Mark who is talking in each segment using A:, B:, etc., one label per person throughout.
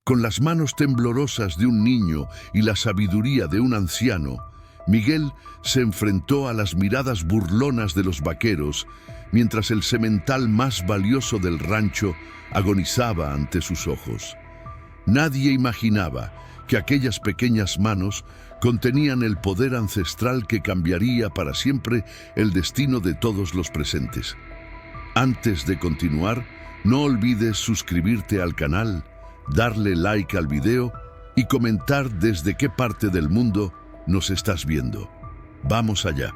A: Con las manos temblorosas de un niño y la sabiduría de un anciano, Miguel se enfrentó a las miradas burlonas de los vaqueros, mientras el semental más valioso del rancho agonizaba ante sus ojos. Nadie imaginaba que aquellas pequeñas manos contenían el poder ancestral que cambiaría para siempre el destino de todos los presentes. Antes de continuar, no olvides suscribirte al canal, darle like al video y comentar desde qué parte del mundo nos estás viendo. Vamos allá.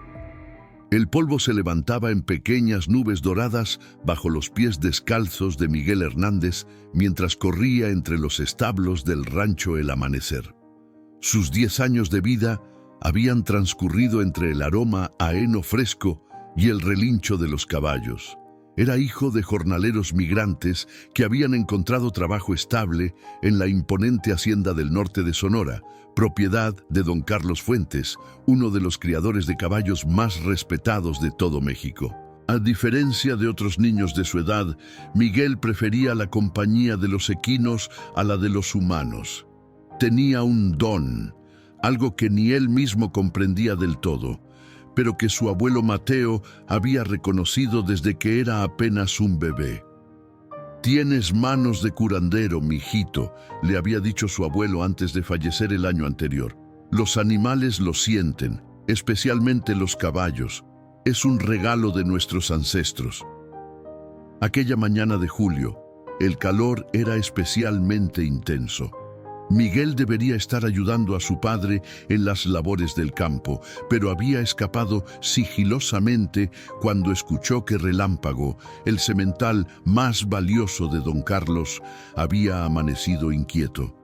A: El polvo se levantaba en pequeñas nubes doradas bajo los pies descalzos de Miguel Hernández mientras corría entre los establos del rancho El Amanecer. Sus 10 años de vida habían transcurrido entre el aroma a heno fresco y el relincho de los caballos. Era hijo de jornaleros migrantes que habían encontrado trabajo estable en la imponente hacienda del norte de Sonora, propiedad de don Carlos Fuentes, uno de los criadores de caballos más respetados de todo México. A diferencia de otros niños de su edad, Miguel prefería la compañía de los equinos a la de los humanos. Tenía un don, algo que ni él mismo comprendía del todo, pero que su abuelo Mateo había reconocido desde que era apenas un bebé. «Tienes manos de curandero, mijito», le había dicho su abuelo antes de fallecer el año anterior. «Los animales lo sienten, especialmente los caballos. Es un regalo de nuestros ancestros». Aquella mañana de julio, el calor era especialmente intenso. Miguel debería estar ayudando a su padre en las labores del campo, pero había escapado sigilosamente cuando escuchó que Relámpago, el semental más valioso de don Carlos, había amanecido inquieto.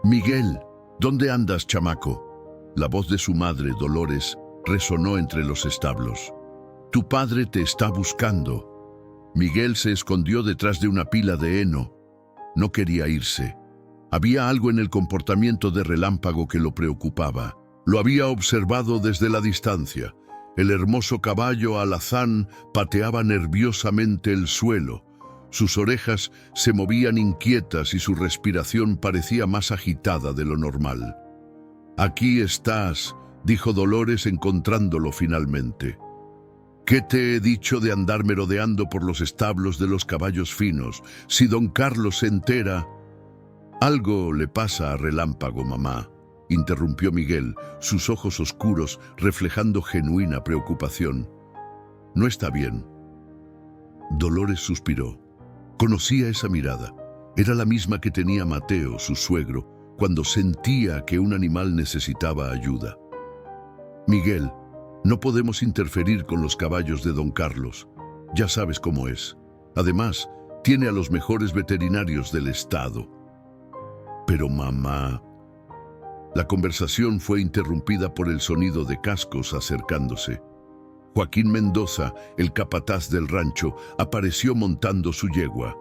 A: «Miguel, ¿dónde andas, chamaco?». La voz de su madre, Dolores, resonó entre los establos. «Tu padre te está buscando». Miguel se escondió detrás de una pila de heno. No quería irse. Había algo en el comportamiento de Relámpago que lo preocupaba. Lo había observado desde la distancia. El hermoso caballo alazán pateaba nerviosamente el suelo. Sus orejas se movían inquietas y su respiración parecía más agitada de lo normal. «Aquí estás», dijo Dolores encontrándolo finalmente. «¿Qué te he dicho de andar merodeando por los establos de los caballos finos? Si don Carlos se entera...». «Algo le pasa a Relámpago, mamá», interrumpió Miguel, sus ojos oscuros reflejando genuina preocupación. «No está bien». Dolores suspiró. Conocía esa mirada. Era la misma que tenía Mateo, su suegro, cuando sentía que un animal necesitaba ayuda. «Miguel, no podemos interferir con los caballos de don Carlos. Ya sabes cómo es. Además, tiene a los mejores veterinarios del estado». «Pero mamá...». La conversación fue interrumpida por el sonido de cascos acercándose. Joaquín Mendoza, el capataz del rancho, apareció montando su yegua.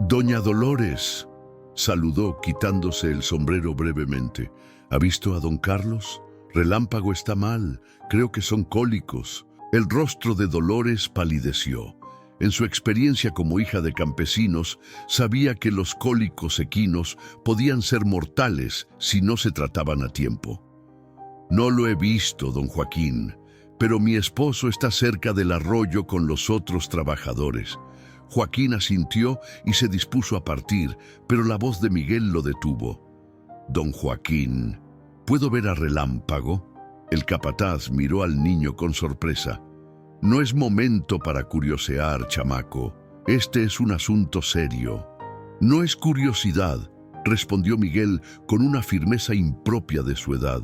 A: «Doña Dolores», saludó quitándose el sombrero brevemente. «¿Ha visto a don Carlos? Relámpago está mal, creo que son cólicos». El rostro de Dolores palideció. En su experiencia como hija de campesinos, sabía que los cólicos equinos podían ser mortales si no se trataban a tiempo. «No lo he visto, don Joaquín, pero mi esposo está cerca del arroyo con los otros trabajadores». Joaquín asintió y se dispuso a partir, pero la voz de Miguel lo detuvo. «Don Joaquín, ¿puedo ver a Relámpago?». El capataz miró al niño con sorpresa. «No es momento para curiosear, chamaco. Este es un asunto serio». «No es curiosidad», respondió Miguel con una firmeza impropia de su edad.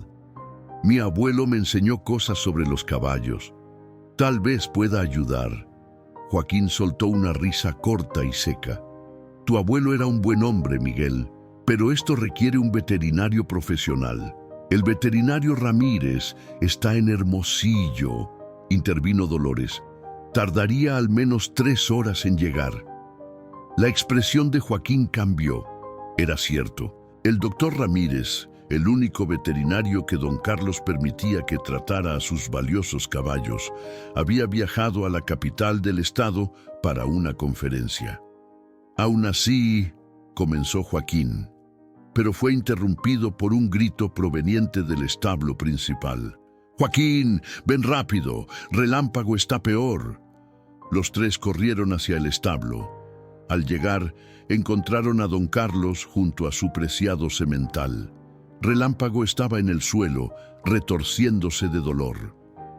A: «Mi abuelo me enseñó cosas sobre los caballos. Tal vez pueda ayudar». Joaquín soltó una risa corta y seca. «Tu abuelo era un buen hombre, Miguel, pero esto requiere un veterinario profesional. El veterinario Ramírez está en Hermosillo», intervino Dolores. «Tardaría al menos 3 horas en llegar». La expresión de Joaquín cambió. Era cierto. El doctor Ramírez, el único veterinario que don Carlos permitía que tratara a sus valiosos caballos, había viajado a la capital del estado para una conferencia. Aún así, comenzó Joaquín, pero fue interrumpido por un grito proveniente del establo principal. «Joaquín, ven rápido, Relámpago está peor». Los tres corrieron hacia el establo. Al llegar, encontraron a don Carlos junto a su preciado semental. Relámpago estaba en el suelo, retorciéndose de dolor.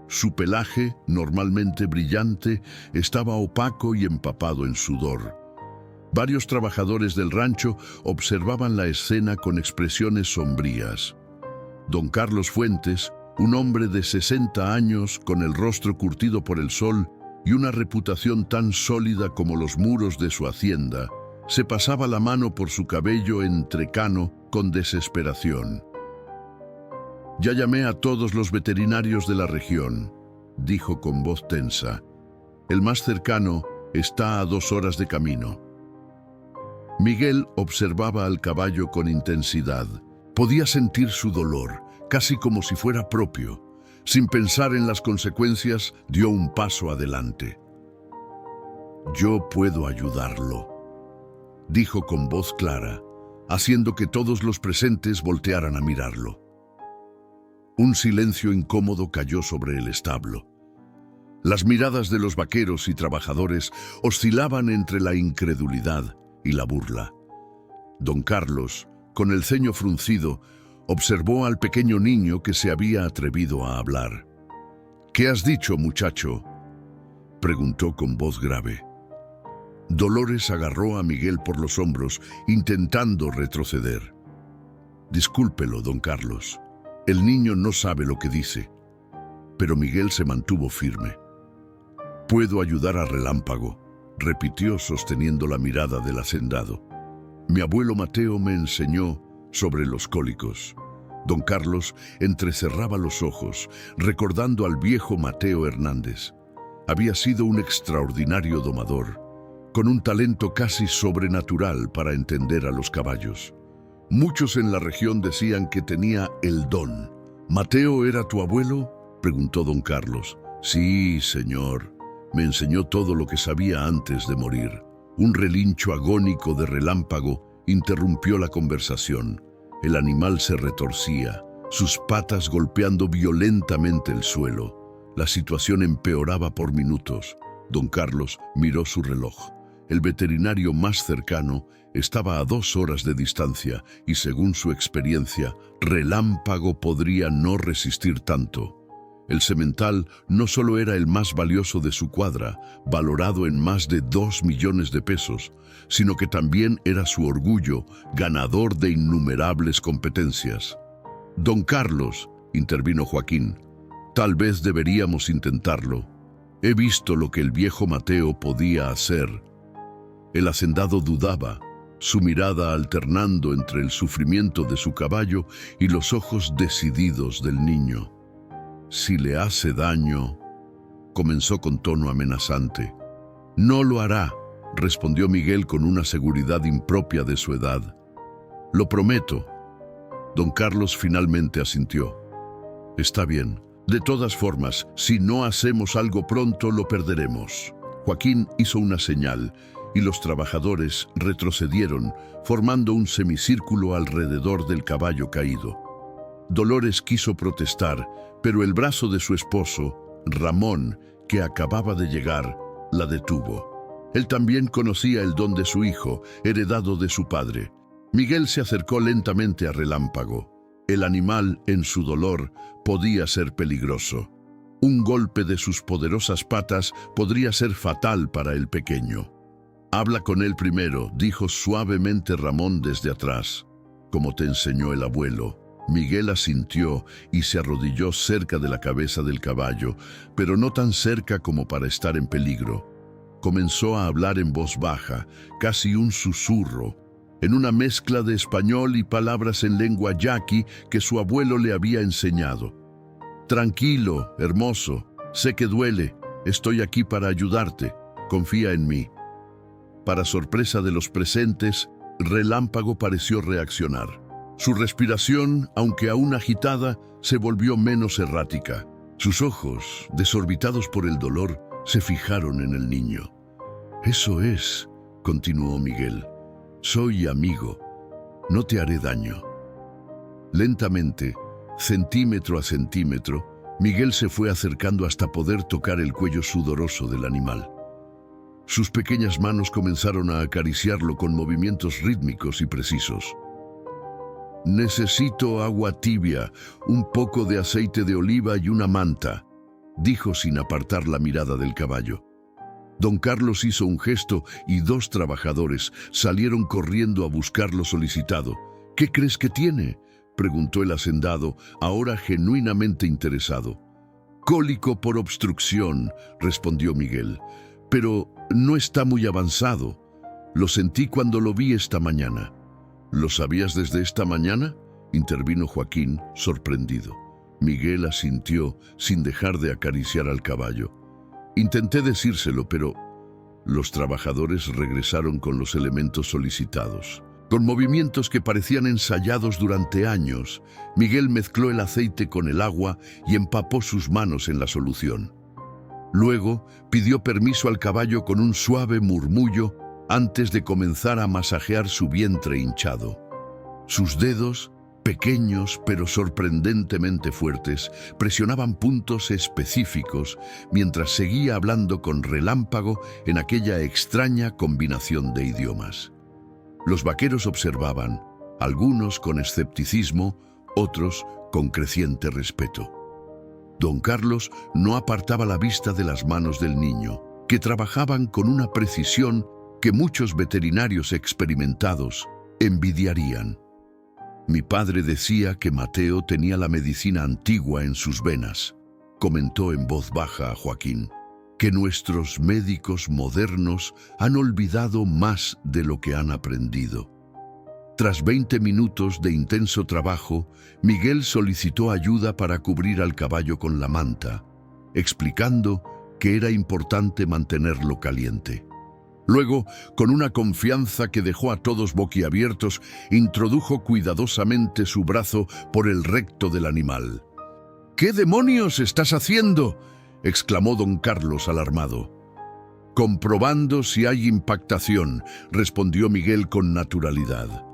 A: Su pelaje, normalmente brillante, estaba opaco y empapado en sudor. Varios trabajadores del rancho observaban la escena con expresiones sombrías. Don Carlos Fuentes, un hombre de 60 años con el rostro curtido por el sol y una reputación tan sólida como los muros de su hacienda, se pasaba la mano por su cabello entrecano con desesperación. «Ya llamé a todos los veterinarios de la región», dijo con voz tensa. «El más cercano está a 2 horas de camino». Miguel observaba al caballo con intensidad. Podía sentir su dolor, casi como si fuera propio. Sin pensar en las consecuencias, dio un paso adelante. «Yo puedo ayudarlo», dijo con voz clara, haciendo que todos los presentes voltearan a mirarlo. Un silencio incómodo cayó sobre el establo. Las miradas de los vaqueros y trabajadores oscilaban entre la incredulidad y la burla. Don Carlos, con el ceño fruncido, observó al pequeño niño que se había atrevido a hablar. «¿Qué has dicho, muchacho?», preguntó con voz grave. Dolores agarró a Miguel por los hombros, intentando retroceder. «Discúlpelo, don Carlos. El niño no sabe lo que dice». Pero Miguel se mantuvo firme. «Puedo ayudar a Relámpago», repitió sosteniendo la mirada del hacendado. «Mi abuelo Mateo me enseñó sobre los cólicos». Don Carlos entrecerraba los ojos, recordando al viejo Mateo Hernández. Había sido un extraordinario domador, con un talento casi sobrenatural para entender a los caballos. Muchos en la región decían que tenía el don. «¿Mateo era tu abuelo?», preguntó don Carlos. «Sí, señor. Me enseñó todo lo que sabía antes de morir». Un relincho agónico de Relámpago interrumpió la conversación. El animal se retorcía, sus patas golpeando violentamente el suelo. La situación empeoraba por minutos. Don Carlos miró su reloj. El veterinario más cercano estaba a 2 horas de distancia y, según su experiencia, Relámpago podría no resistir tanto. El semental no solo era el más valioso de su cuadra, valorado en más de 2 millones de pesos, sino que también era su orgullo, ganador de innumerables competencias. «Don Carlos», intervino Joaquín, «tal vez deberíamos intentarlo. He visto lo que el viejo Mateo podía hacer». El hacendado dudaba, su mirada alternando entre el sufrimiento de su caballo y los ojos decididos del niño. «Si le hace daño», comenzó con tono amenazante. «No lo hará», respondió Miguel con una seguridad impropia de su edad. «Lo prometo». Don Carlos finalmente asintió. «Está bien. De todas formas, si no hacemos algo pronto, lo perderemos». Joaquín hizo una señal y los trabajadores retrocedieron, formando un semicírculo alrededor del caballo caído. Dolores quiso protestar, pero el brazo de su esposo, Ramón, que acababa de llegar, la detuvo. Él también conocía el don de su hijo, heredado de su padre. Miguel se acercó lentamente a Relámpago. El animal, en su dolor, podía ser peligroso. Un golpe de sus poderosas patas podría ser fatal para el pequeño. «Habla con él primero», dijo suavemente Ramón desde atrás. «Como te enseñó el abuelo». Miguel asintió y se arrodilló cerca de la cabeza del caballo, pero no tan cerca como para estar en peligro. Comenzó a hablar en voz baja, casi un susurro, en una mezcla de español y palabras en lengua yaqui que su abuelo le había enseñado. «Tranquilo, hermoso, sé que duele, estoy aquí para ayudarte, confía en mí». Para sorpresa de los presentes, Relámpago pareció reaccionar. Su respiración, aunque aún agitada, se volvió menos errática. Sus ojos, desorbitados por el dolor, se fijaron en el niño. «Eso es», continuó Miguel. Soy amigo. No te haré daño. Lentamente, centímetro a centímetro, Miguel se fue acercando hasta poder tocar el cuello sudoroso del animal. Sus pequeñas manos comenzaron a acariciarlo con movimientos rítmicos y precisos. «Necesito agua tibia, un poco de aceite de oliva y una manta», dijo sin apartar la mirada del caballo. Don Carlos hizo un gesto y 2 trabajadores salieron corriendo a buscar lo solicitado. «¿Qué crees que tiene?», preguntó el hacendado, ahora genuinamente interesado. «Cólico por obstrucción», respondió Miguel, «pero no está muy avanzado. Lo sentí cuando lo vi esta mañana». «¿Lo sabías desde esta mañana?», intervino Joaquín, sorprendido. Miguel asintió sin dejar de acariciar al caballo. «Intenté decírselo, pero…». Los trabajadores regresaron con los elementos solicitados. Con movimientos que parecían ensayados durante años, Miguel mezcló el aceite con el agua y empapó sus manos en la solución. Luego pidió permiso al caballo con un suave murmullo antes de comenzar a masajear su vientre hinchado. Sus dedos, pequeños pero sorprendentemente fuertes, presionaban puntos específicos mientras seguía hablando con relámpago en aquella extraña combinación de idiomas. Los vaqueros observaban, algunos con escepticismo, otros con creciente respeto. Don Carlos no apartaba la vista de las manos del niño, que trabajaban con una precisión que muchos veterinarios experimentados envidiarían. «Mi padre decía que Mateo tenía la medicina antigua en sus venas», comentó en voz baja a Joaquín, «que nuestros médicos modernos han olvidado más de lo que han aprendido». Tras 20 minutos de intenso trabajo, Miguel solicitó ayuda para cubrir al caballo con la manta, explicando que era importante mantenerlo caliente. Luego, con una confianza que dejó a todos boquiabiertos, introdujo cuidadosamente su brazo por el recto del animal. «¿Qué demonios estás haciendo?», exclamó don Carlos alarmado. «Comprobando si hay impactación», respondió Miguel con naturalidad.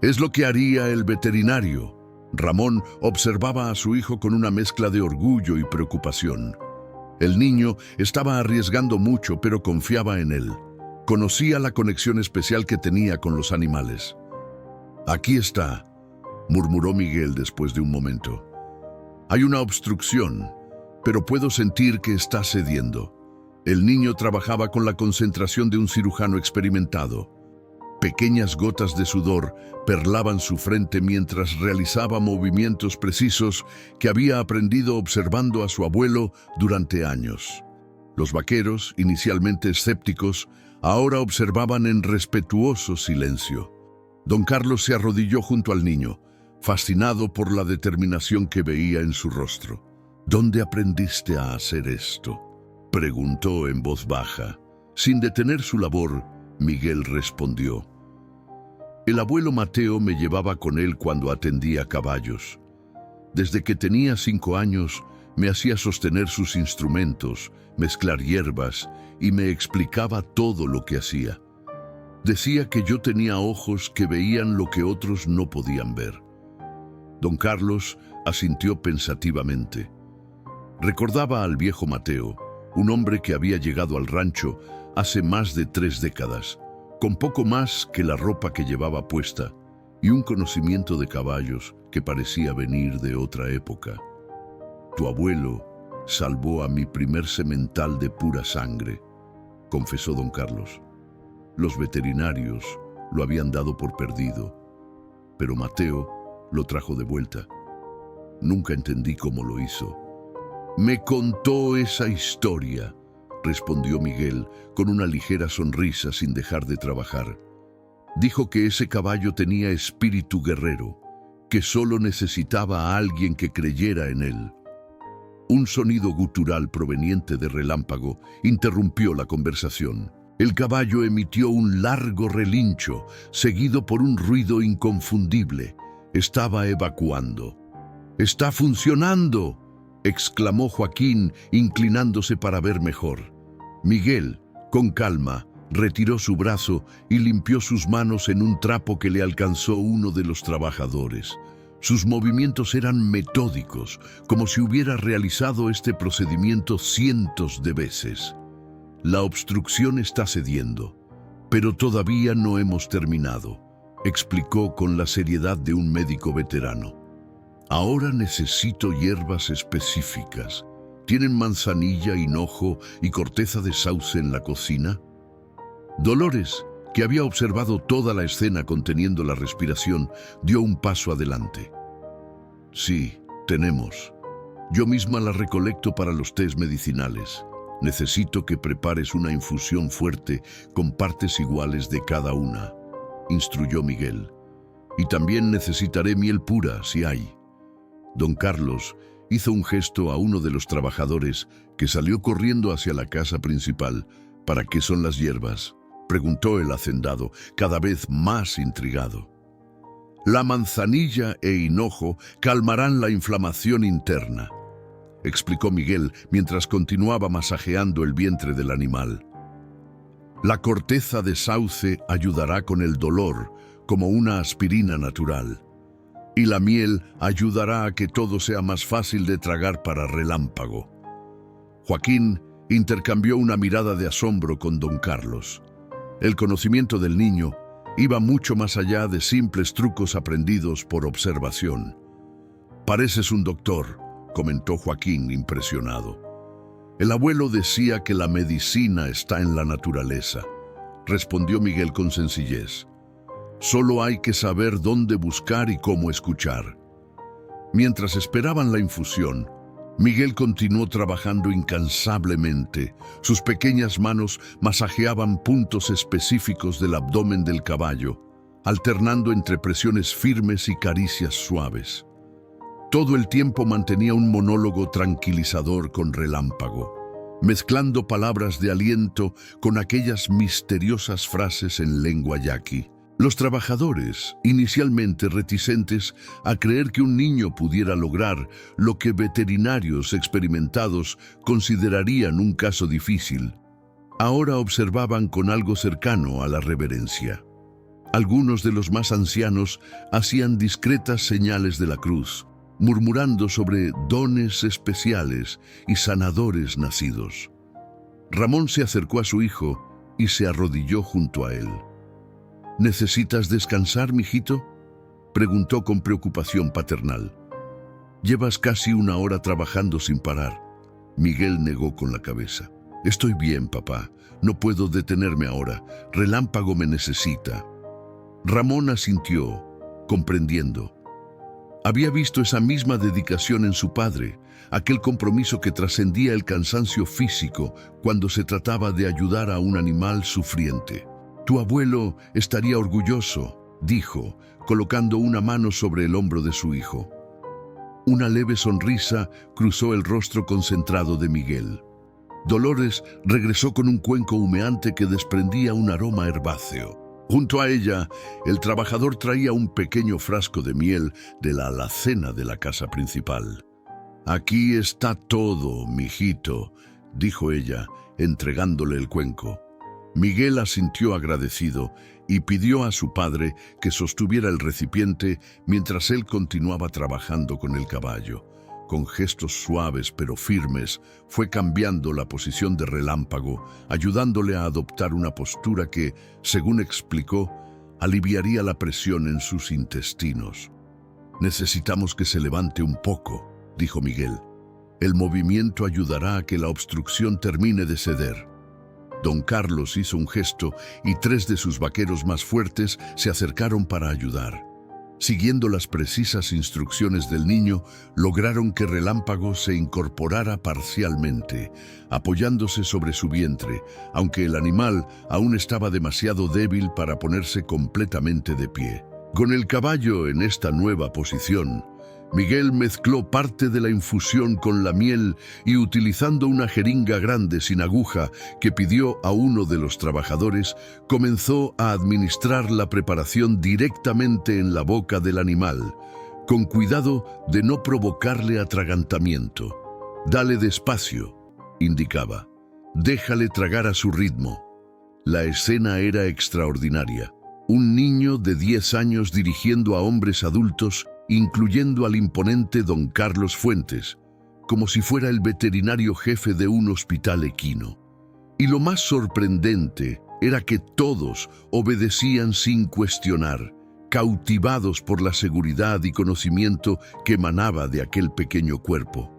A: «Es lo que haría el veterinario». Ramón observaba a su hijo con una mezcla de orgullo y preocupación. El niño estaba arriesgando mucho, pero confiaba en él. Conocía la conexión especial que tenía con los animales. «Aquí está», murmuró Miguel después de un momento. «Hay una obstrucción, pero puedo sentir que está cediendo». El niño trabajaba con la concentración de un cirujano experimentado. Pequeñas gotas de sudor perlaban su frente mientras realizaba movimientos precisos que había aprendido observando a su abuelo durante años. Los vaqueros, inicialmente escépticos, ahora observaban en respetuoso silencio. Don Carlos se arrodilló junto al niño, fascinado por la determinación que veía en su rostro. «¿Dónde aprendiste a hacer esto?», preguntó en voz baja. Sin detener su labor, Miguel respondió: «El abuelo Mateo me llevaba con él cuando atendía caballos. Desde que tenía 5 años, me hacía sostener sus instrumentos, mezclar hierbas y me explicaba todo lo que hacía. Decía que yo tenía ojos que veían lo que otros no podían ver». Don Carlos asintió pensativamente. Recordaba al viejo Mateo, un hombre que había llegado al rancho hace más de 3 décadas, con poco más que la ropa que llevaba puesta y un conocimiento de caballos que parecía venir de otra época. «Tu abuelo salvó a mi primer semental de pura sangre», confesó don Carlos. «Los veterinarios lo habían dado por perdido, pero Mateo lo trajo de vuelta. Nunca entendí cómo lo hizo». «Me contó esa historia», respondió Miguel con una ligera sonrisa sin dejar de trabajar. «Dijo que ese caballo tenía espíritu guerrero, que solo necesitaba a alguien que creyera en él». Un sonido gutural proveniente de relámpago interrumpió la conversación. El caballo emitió un largo relincho, seguido por un ruido inconfundible. Estaba evacuando. «¡Está funcionando!», exclamó Joaquín, inclinándose para ver mejor. Miguel, con calma, Retiró su brazo y limpió sus manos en un trapo que le alcanzó uno de los trabajadores. Sus movimientos eran metódicos, como si hubiera realizado este procedimiento cientos de veces. La obstrucción está cediendo, pero todavía no hemos terminado, explicó con la seriedad de un médico veterano. Ahora necesito hierbas específicas. ¿Tienen manzanilla, hinojo y corteza de sauce en la cocina? Dolores, que había observado toda la escena conteniendo la respiración, dio un paso adelante. Sí, tenemos. Yo misma la recolecto para los tés medicinales. Necesito que prepares una infusión fuerte con partes iguales de cada una, instruyó Miguel. Y también necesitaré miel pura, si hay. Don Carlos hizo un gesto a uno de los trabajadores que salió corriendo hacia la casa principal. ¿Para qué son las hierbas?, preguntó el hacendado, cada vez más intrigado. La manzanilla e hinojo calmarán la inflamación interna, explicó Miguel mientras continuaba masajeando el vientre del animal. La corteza de sauce ayudará con el dolor, como una aspirina natural. Y la miel ayudará a que todo sea más fácil de tragar para Relámpago. Joaquín intercambió una mirada de asombro con don Carlos. El conocimiento del niño iba mucho más allá de simples trucos aprendidos por observación. «Pareces un doctor», comentó Joaquín impresionado. «El abuelo decía que la medicina está en la naturaleza», respondió Miguel con sencillez. «Solo hay que saber dónde buscar y cómo escuchar». Mientras esperaban la infusión, Miguel continuó trabajando incansablemente. Sus pequeñas manos masajeaban puntos específicos del abdomen del caballo, alternando entre presiones firmes y caricias suaves. Todo el tiempo mantenía un monólogo tranquilizador con Relámpago, mezclando palabras de aliento con aquellas misteriosas frases en lengua yaqui. Los trabajadores, inicialmente reticentes a creer que un niño pudiera lograr lo que veterinarios experimentados considerarían un caso difícil, ahora observaban con algo cercano a la reverencia. Algunos de los más ancianos hacían discretas señales de la cruz, murmurando sobre dones especiales y sanadores nacidos. Ramón se acercó a su hijo y se arrodilló junto a él. «¿Necesitas descansar, mijito?», preguntó con preocupación paternal. «Llevas casi una hora trabajando sin parar». Miguel negó con la cabeza. «Estoy bien, papá. No puedo detenerme ahora. Relámpago me necesita». Ramón asintió, comprendiendo. Había visto esa misma dedicación en su padre, aquel compromiso que trascendía el cansancio físico cuando se trataba de ayudar a un animal sufriente. «Tu abuelo estaría orgulloso», dijo, colocando una mano sobre el hombro de su hijo. Una leve sonrisa cruzó el rostro concentrado de Miguel. Dolores regresó con un cuenco humeante que desprendía un aroma herbáceo. Junto a ella, el trabajador traía un pequeño frasco de miel de la alacena de la casa principal. «Aquí está todo, mijito», dijo ella, entregándole el cuenco. Miguel asintió agradecido y pidió a su padre que sostuviera el recipiente mientras él continuaba trabajando con el caballo. Con gestos suaves pero firmes, fue cambiando la posición de Relámpago, ayudándole a adoptar una postura que, según explicó, aliviaría la presión en sus intestinos. «Necesitamos que se levante un poco», dijo Miguel. «El movimiento ayudará a que la obstrucción termine de ceder». Don Carlos hizo un gesto y 3 de sus vaqueros más fuertes se acercaron para ayudar. Siguiendo las precisas instrucciones del niño, lograron que Relámpago se incorporara parcialmente, apoyándose sobre su vientre, aunque el animal aún estaba demasiado débil para ponerse completamente de pie. Con el caballo en esta nueva posición, Miguel mezcló parte de la infusión con la miel y, utilizando una jeringa grande sin aguja que pidió a uno de los trabajadores, comenzó a administrar la preparación directamente en la boca del animal, con cuidado de no provocarle atragantamiento. «Dale despacio», indicaba. «Déjale tragar a su ritmo». La escena era extraordinaria. Un niño de 10 años dirigiendo a hombres adultos, incluyendo al imponente don Carlos Fuentes, como si fuera el veterinario jefe de un hospital equino. Y lo más sorprendente era que todos obedecían sin cuestionar, cautivados por la seguridad y conocimiento que emanaba de aquel pequeño cuerpo.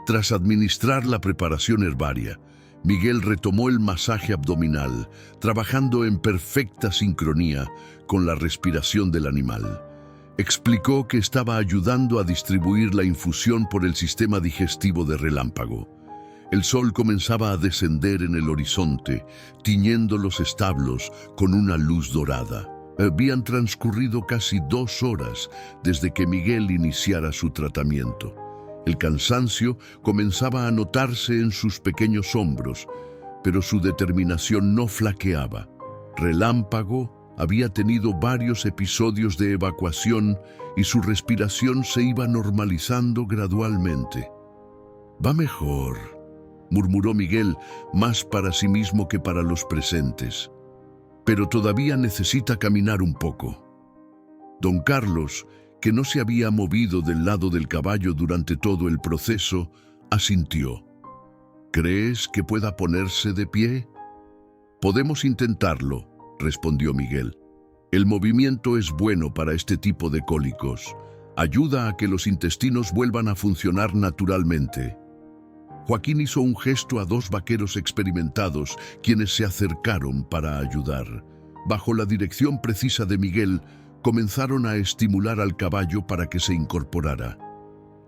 A: Tras administrar la preparación herbaria, Miguel retomó el masaje abdominal, trabajando en perfecta sincronía con la respiración del animal. Explicó que estaba ayudando a distribuir la infusión por el sistema digestivo de Relámpago. El sol comenzaba a descender en el horizonte, tiñendo los establos con una luz dorada. Habían transcurrido casi 2 horas desde que Miguel iniciara su tratamiento. El cansancio comenzaba a notarse en sus pequeños hombros, pero su determinación no flaqueaba. Relámpago había tenido varios episodios de evacuación y su respiración se iba normalizando gradualmente. «Va mejor», murmuró Miguel, más para sí mismo que para los presentes. «Pero todavía necesita caminar un poco». Don Carlos, que no se había movido del lado del caballo durante todo el proceso, asintió. «¿Crees que pueda ponerse de pie?» «Podemos intentarlo», respondió Miguel. «El movimiento es bueno para este tipo de cólicos. Ayuda a que los intestinos vuelvan a funcionar naturalmente». Joaquín hizo un gesto a 2 vaqueros experimentados, quienes se acercaron para ayudar. Bajo la dirección precisa de Miguel, comenzaron a estimular al caballo para que se incorporara.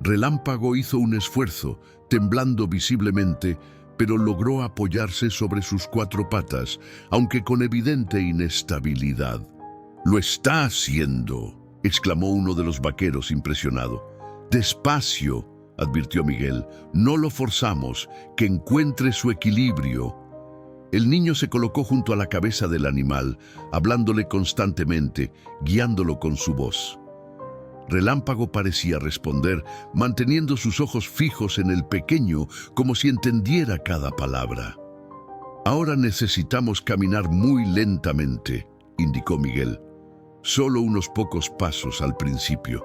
A: Relámpago hizo un esfuerzo, temblando visiblemente, pero logró apoyarse sobre sus 4 patas, aunque con evidente inestabilidad. «¡Lo está haciendo!», exclamó uno de los vaqueros impresionado. «Despacio», advirtió Miguel, «no lo forzamos, que encuentre su equilibrio». El niño se colocó junto a la cabeza del animal, hablándole constantemente, guiándolo con su voz. Relámpago parecía responder, manteniendo sus ojos fijos en el pequeño, como si entendiera cada palabra. «Ahora necesitamos caminar muy lentamente», indicó Miguel. «Solo unos pocos pasos al principio».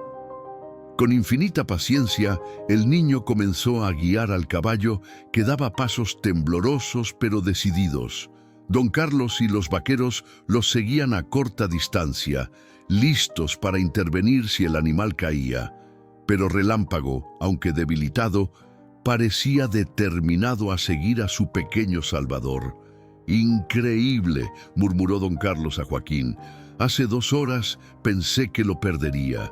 A: Con infinita paciencia, el niño comenzó a guiar al caballo, que daba pasos temblorosos pero decididos. Don Carlos y los vaqueros los seguían a corta distancia, listos para intervenir si el animal caía. Pero Relámpago, aunque debilitado, parecía determinado a seguir a su pequeño salvador. «Increíble», murmuró don Carlos a Joaquín. «Hace 2 horas pensé que lo perdería».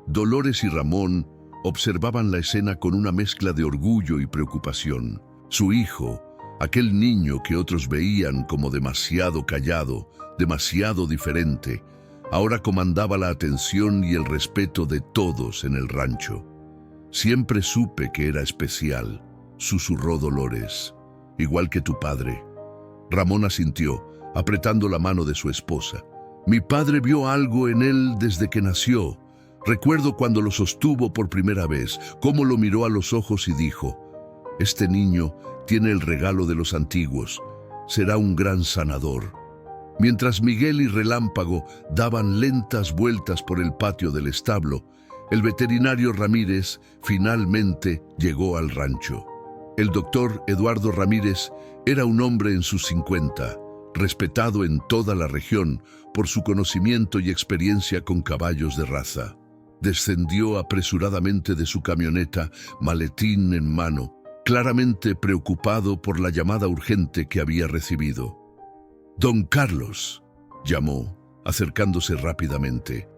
A: Dolores y Ramón observaban la escena con una mezcla de orgullo y preocupación. Su hijo, aquel niño que otros veían como demasiado callado, demasiado diferente, ahora comandaba la atención y el respeto de todos en el rancho. «Siempre supe que era especial», susurró Dolores. «Igual que tu padre». Ramón asintió, apretando la mano de su esposa. «Mi padre vio algo en él desde que nació. Recuerdo cuando lo sostuvo por primera vez, cómo lo miró a los ojos y dijo: este niño tiene el regalo de los antiguos, será un gran sanador». Mientras Miguel y Relámpago daban lentas vueltas por el patio del establo, el veterinario Ramírez finalmente llegó al rancho. El doctor Eduardo Ramírez era un hombre en sus 50, respetado en toda la región por su conocimiento y experiencia con caballos de raza. Descendió apresuradamente de su camioneta, maletín en mano, claramente preocupado por la llamada urgente que había recibido. «Don Carlos», llamó, acercándose rápidamente.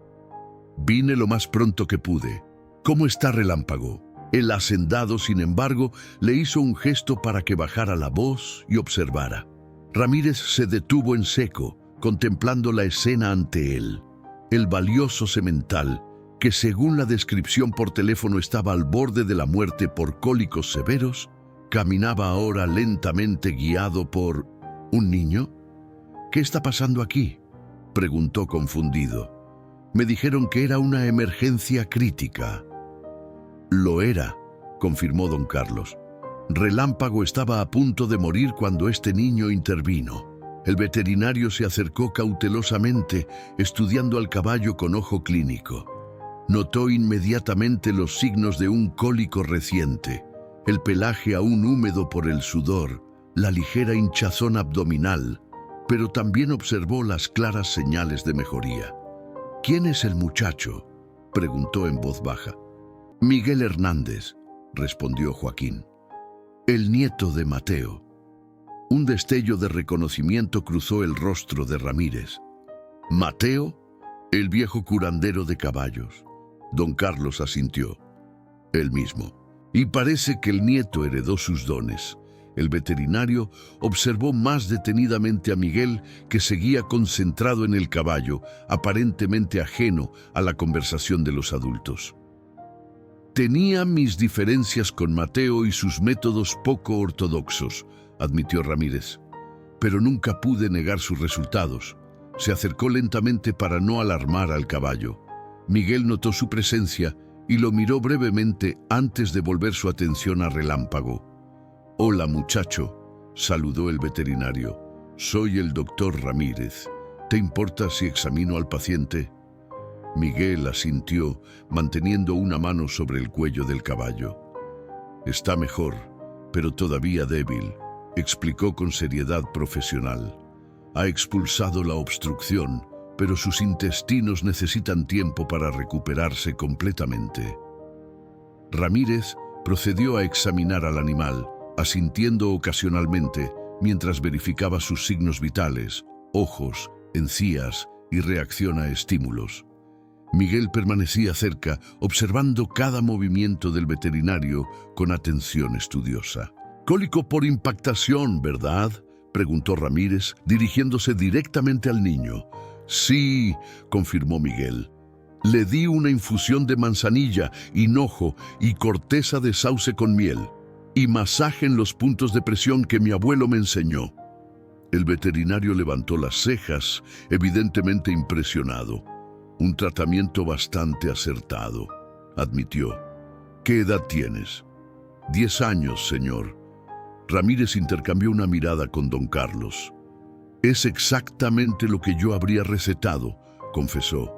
A: «Vine lo más pronto que pude. ¿Cómo está Relámpago?». El hacendado, sin embargo, le hizo un gesto para que bajara la voz y observara. Ramírez se detuvo en seco, contemplando la escena ante él. El valioso semental, que según la descripción por teléfono estaba al borde de la muerte por cólicos severos, caminaba ahora lentamente guiado por... ¿un niño? «¿Qué está pasando aquí?», preguntó confundido. «Me dijeron que era una emergencia crítica». «Lo era», confirmó don Carlos. Relámpago estaba a punto de morir cuando este niño intervino. El veterinario se acercó cautelosamente, estudiando al caballo con ojo clínico. Notó inmediatamente los signos de un cólico reciente, el pelaje aún húmedo por el sudor, la ligera hinchazón abdominal, pero también observó las claras señales de mejoría. «¿Quién es el muchacho?», preguntó en voz baja. «Miguel Hernández», respondió Joaquín. «El nieto de Mateo». Un destello de reconocimiento cruzó el rostro de Ramírez. «¿Mateo?», el viejo curandero de caballos. Don Carlos asintió. «Él mismo. Y parece que el nieto heredó sus dones». El veterinario observó más detenidamente a Miguel, que seguía concentrado en el caballo, aparentemente ajeno a la conversación de los adultos. «Tenía mis diferencias con Mateo y sus métodos poco ortodoxos», admitió Ramírez. «Pero nunca pude negar sus resultados». Se acercó lentamente para no alarmar al caballo. Miguel notó su presencia y lo miró brevemente antes de volver su atención a Relámpago. «Hola, muchacho», saludó el veterinario. «Soy el doctor Ramírez. ¿Te importa si examino al paciente?». Miguel asintió, manteniendo una mano sobre el cuello del caballo. «Está mejor, pero todavía débil», explicó con seriedad profesional. «Ha expulsado la obstrucción, pero sus intestinos necesitan tiempo para recuperarse completamente». Ramírez procedió a examinar al animal, asintiendo ocasionalmente mientras verificaba sus signos vitales, ojos, encías y reacción a estímulos. Miguel permanecía cerca, observando cada movimiento del veterinario con atención estudiosa. «Cólico por impactación, ¿verdad?», preguntó Ramírez, dirigiéndose directamente al niño. «Sí», confirmó Miguel. «Le di una infusión de manzanilla, hinojo y corteza de sauce con miel, y masaje en los puntos de presión que mi abuelo me enseñó». El veterinario levantó las cejas, evidentemente impresionado. «Un tratamiento bastante acertado», admitió. «¿Qué edad tienes?». 10 años, señor». Ramírez intercambió una mirada con don Carlos. «Es exactamente lo que yo habría recetado», confesó,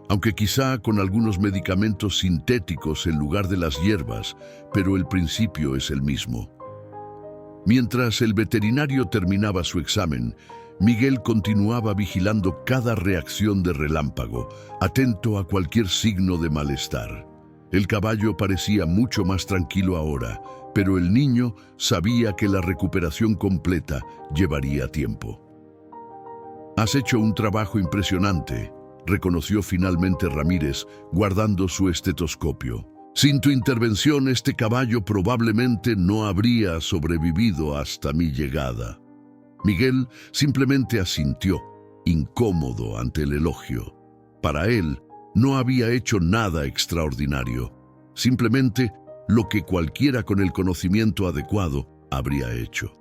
A: «aunque quizá con algunos medicamentos sintéticos en lugar de las hierbas, pero el principio es el mismo». Mientras el veterinario terminaba su examen, Miguel continuaba vigilando cada reacción de Relámpago, atento a cualquier signo de malestar. El caballo parecía mucho más tranquilo ahora, pero el niño sabía que la recuperación completa llevaría tiempo. «Has hecho un trabajo impresionante», reconoció finalmente Ramírez, guardando su estetoscopio. «Sin tu intervención, este caballo probablemente no habría sobrevivido hasta mi llegada». Miguel simplemente asintió, incómodo ante el elogio. Para él, no había hecho nada extraordinario, simplemente lo que cualquiera con el conocimiento adecuado habría hecho.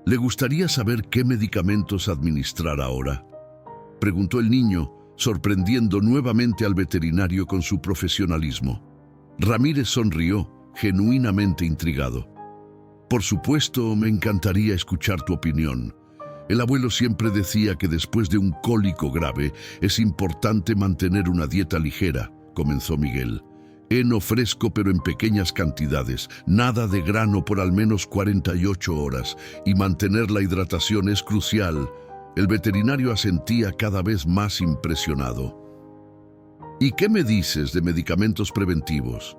A: «¿Le gustaría saber qué medicamentos administrar ahora?», preguntó el niño, sorprendiendo nuevamente al veterinario con su profesionalismo. Ramírez sonrió, genuinamente intrigado. «Por supuesto, me encantaría escuchar tu opinión. El abuelo siempre decía que después de un cólico grave es importante mantener una dieta ligera», comenzó Miguel. «Heno fresco pero en pequeñas cantidades, nada de grano por al menos 48 horas, y mantener la hidratación es crucial». El veterinario asentía cada vez más impresionado. «¿Y qué me dices de medicamentos preventivos?».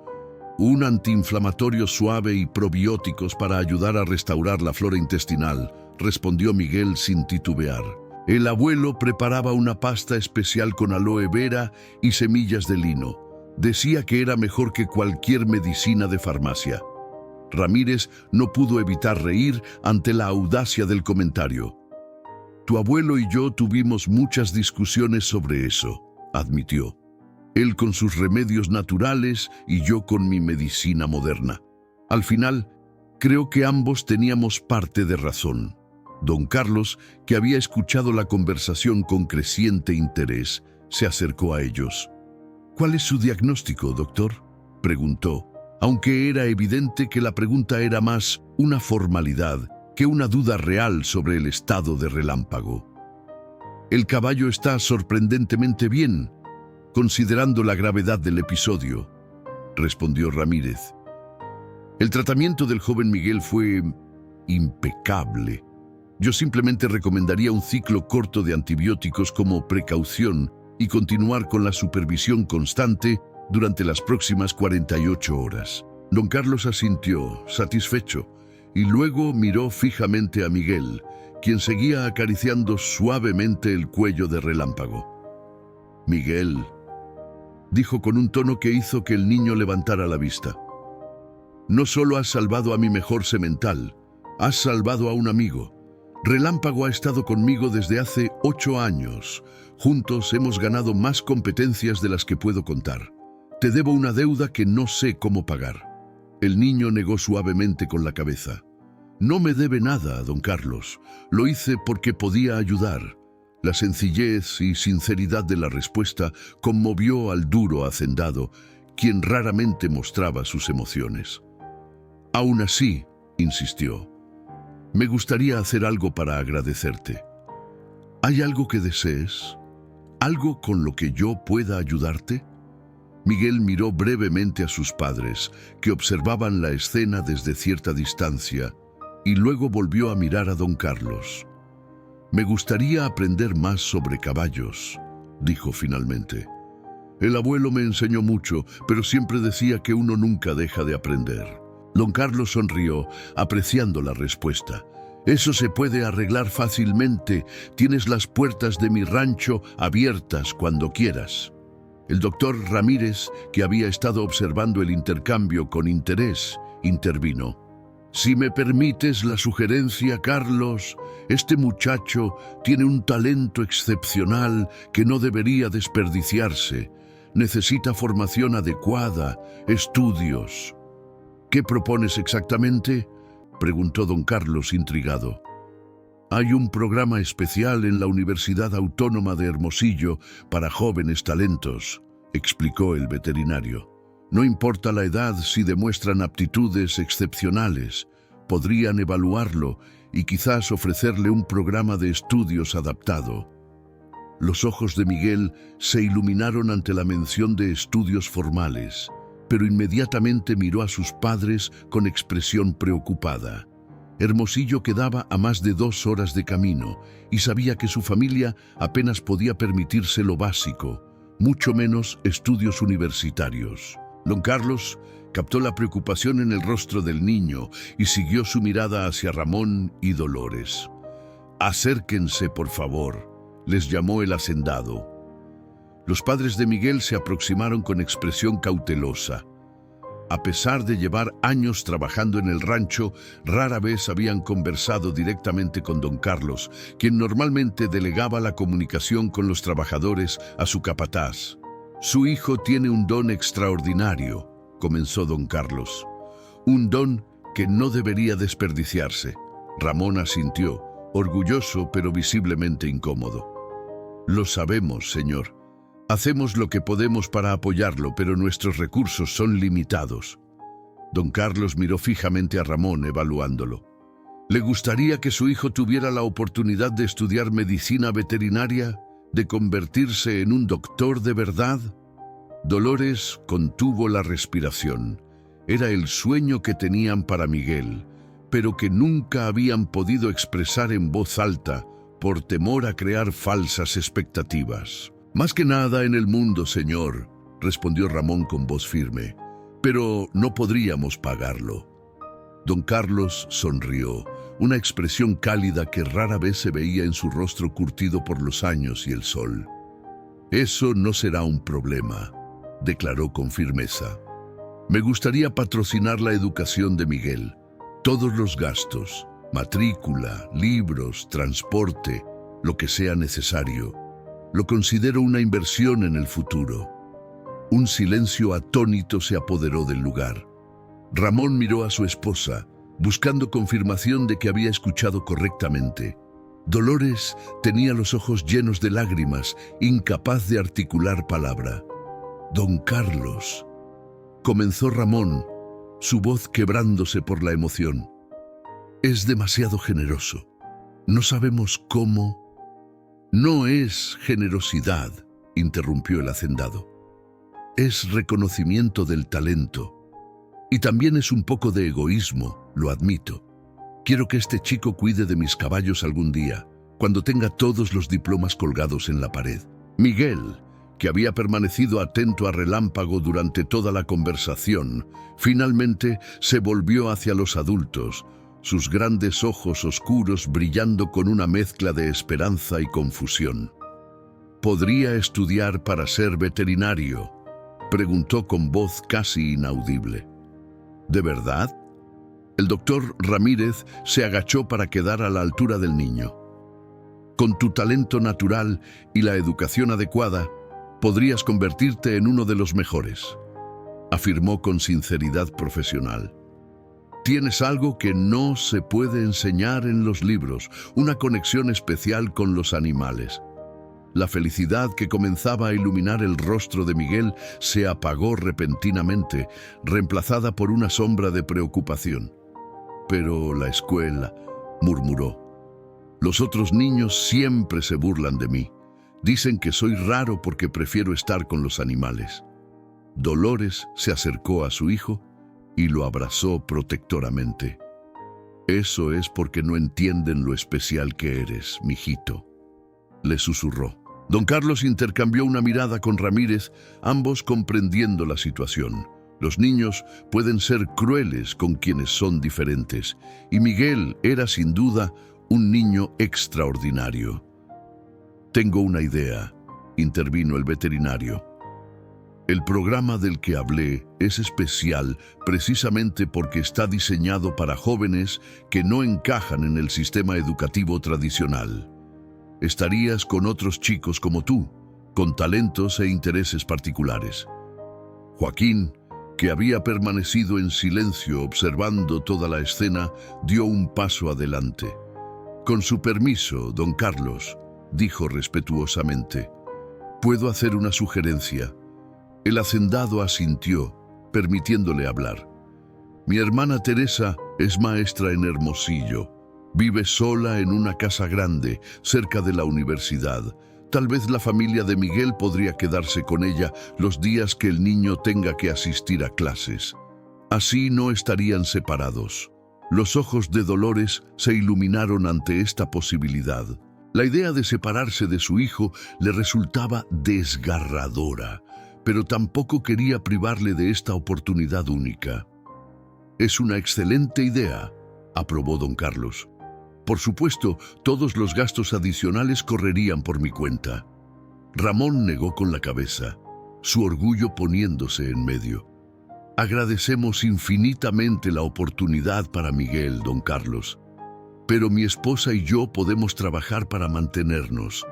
A: «Un antiinflamatorio suave y probióticos para ayudar a restaurar la flora intestinal», respondió Miguel sin titubear. El abuelo preparaba una pasta especial con aloe vera y semillas de lino. Decía que era mejor que cualquier medicina de farmacia. Ramírez no pudo evitar reír ante la audacia del comentario. «Tu abuelo y yo tuvimos muchas discusiones sobre eso», admitió. «Él con sus remedios naturales y yo con mi medicina moderna. Al final, creo que ambos teníamos parte de razón». Don Carlos, que había escuchado la conversación con creciente interés, se acercó a ellos. «¿Cuál es su diagnóstico, doctor?», preguntó. aunque era evidente que la pregunta era más una formalidad que una duda real sobre el estado de Relámpago. El caballo está sorprendentemente bien, considerando la gravedad del episodio, respondió Ramírez. El tratamiento del joven Miguel fue impecable. Yo simplemente recomendaría un ciclo corto de antibióticos como precaución y continuar con la supervisión constante durante las próximas 48 horas. Don Carlos asintió, satisfecho, y luego miró fijamente a Miguel, quien seguía acariciando suavemente el cuello de Relámpago. Miguel, dijo con un tono que hizo que el niño levantara la vista. No solo has salvado a mi mejor semental, has salvado a un amigo. Relámpago ha estado conmigo desde hace 8 años. Juntos hemos ganado más competencias de las que puedo contar. Te debo una deuda que no sé cómo pagar. El niño negó suavemente con la cabeza. No me debe nada, don Carlos. Lo hice porque podía ayudar. La sencillez y sinceridad de la respuesta conmovió al duro hacendado, quien raramente mostraba sus emociones. Aún así, insistió, me gustaría hacer algo para agradecerte. ¿Hay algo que desees? ¿Algo con lo que yo pueda ayudarte? Miguel miró brevemente a sus padres, que observaban la escena desde cierta distancia, y luego volvió a mirar a don Carlos. Me gustaría aprender más sobre caballos, dijo finalmente. El abuelo me enseñó mucho, pero siempre decía que uno nunca deja de aprender. Don Carlos sonrió, apreciando la respuesta. Eso se puede arreglar fácilmente. Tienes las puertas de mi rancho abiertas cuando quieras. El doctor Ramírez, que había estado observando el intercambio con interés, intervino. Si me permites la sugerencia, Carlos, este muchacho tiene un talento excepcional que no debería desperdiciarse. Necesita formación adecuada, estudios. ¿Qué propones exactamente?, preguntó don Carlos intrigado. Hay un programa especial en la Universidad Autónoma de Hermosillo para jóvenes talentos, explicó el veterinario. No importa la edad si demuestran aptitudes excepcionales, podrían evaluarlo y quizás ofrecerle un programa de estudios adaptado. Los ojos de Miguel se iluminaron ante la mención de estudios formales, pero inmediatamente miró a sus padres con expresión preocupada. Hermosillo quedaba a más de 2 horas de camino y sabía que su familia apenas podía permitirse lo básico, mucho menos estudios universitarios. Don Carlos captó la preocupación en el rostro del niño y siguió su mirada hacia Ramón y Dolores. «Acérquense, por favor», les llamó el hacendado. Los padres de Miguel se aproximaron con expresión cautelosa. A pesar de llevar años trabajando en el rancho, rara vez habían conversado directamente con don Carlos, quien normalmente delegaba la comunicación con los trabajadores a su capataz. Su hijo tiene un don extraordinario, comenzó don Carlos. Un don que no debería desperdiciarse. Ramón asintió, orgulloso pero visiblemente incómodo. Lo sabemos, señor. Hacemos lo que podemos para apoyarlo, pero nuestros recursos son limitados. Don Carlos miró fijamente a Ramón, evaluándolo. ¿Le gustaría que su hijo tuviera la oportunidad de estudiar medicina veterinaria, de convertirse en un doctor de verdad? Dolores contuvo la respiración. Era el sueño que tenían para Miguel, pero que nunca habían podido expresar en voz alta por temor a crear falsas expectativas. «Más que nada en el mundo, señor», respondió Ramón con voz firme, «pero no podríamos pagarlo». Don Carlos sonrió, una expresión cálida que rara vez se veía en su rostro curtido por los años y el sol. «Eso no será un problema», declaró con firmeza. «Me gustaría patrocinar la educación de Miguel. Todos los gastos, matrícula, libros, transporte, lo que sea necesario. Lo considero una inversión en el futuro». Un silencio atónito se apoderó del lugar. Ramón miró a su esposa, buscando confirmación de que había escuchado correctamente. Dolores tenía los ojos llenos de lágrimas, incapaz de articular palabra. «Don Carlos», comenzó Ramón, su voz quebrándose por la emoción. Es demasiado generoso. No sabemos cómo. No es generosidad, interrumpió el hacendado. Es reconocimiento del talento. Y también es un poco de egoísmo, lo admito. Quiero que este chico cuide de mis caballos algún día, cuando tenga todos los diplomas colgados en la pared. Miguel, que había permanecido atento a relámpago durante toda la conversación, finalmente se volvió hacia los adultos, sus grandes ojos oscuros brillando con una mezcla de esperanza y confusión. ¿Podría estudiar para ser veterinario?, preguntó con voz casi inaudible. ¿De verdad? El doctor Ramírez se agachó para quedar a la altura del niño. Con tu talento natural y la educación adecuada, podrías convertirte en uno de los mejores, afirmó con sinceridad profesional. Tienes algo que no se puede enseñar en los libros, una conexión especial con los animales. La felicidad que comenzaba a iluminar el rostro de Miguel se apagó repentinamente, reemplazada por una sombra de preocupación. Pero la escuela, murmuró. Los otros niños siempre se burlan de mí. Dicen que soy raro porque prefiero estar con los animales. Dolores se acercó a su hijo y lo abrazó protectoramente. Eso es porque no entienden lo especial que eres, mijito, le susurró. Don Carlos intercambió una mirada con Ramírez, ambos comprendiendo la situación. Los niños pueden ser crueles con quienes son diferentes, y Miguel era sin duda un niño extraordinario. Tengo una idea, intervino el veterinario. El programa del que hablé es especial precisamente porque está diseñado para jóvenes que no encajan en el sistema educativo tradicional. Estarías con otros chicos como tú, con talentos e intereses particulares. Joaquín, que había permanecido en silencio observando toda la escena, dio un paso adelante. Con su permiso, don Carlos, dijo respetuosamente, ¿puedo hacer una sugerencia? El hacendado asintió, permitiéndole hablar. Mi hermana Teresa es maestra en Hermosillo. Vive sola en una casa grande, cerca de la universidad. Tal vez la familia de Miguel podría quedarse con ella los días que el niño tenga que asistir a clases. Así no estarían separados. Los ojos de Dolores se iluminaron ante esta posibilidad. La idea de separarse de su hijo le resultaba desgarradora, pero tampoco quería privarle de esta oportunidad única. Es una excelente idea, aprobó don Carlos. Por supuesto, todos los gastos adicionales correrían por mi cuenta. Ramón negó con la cabeza, su orgullo poniéndose en medio. Agradecemos infinitamente la oportunidad para Miguel, don Carlos. Pero mi esposa y yo podemos trabajar para mantenernos.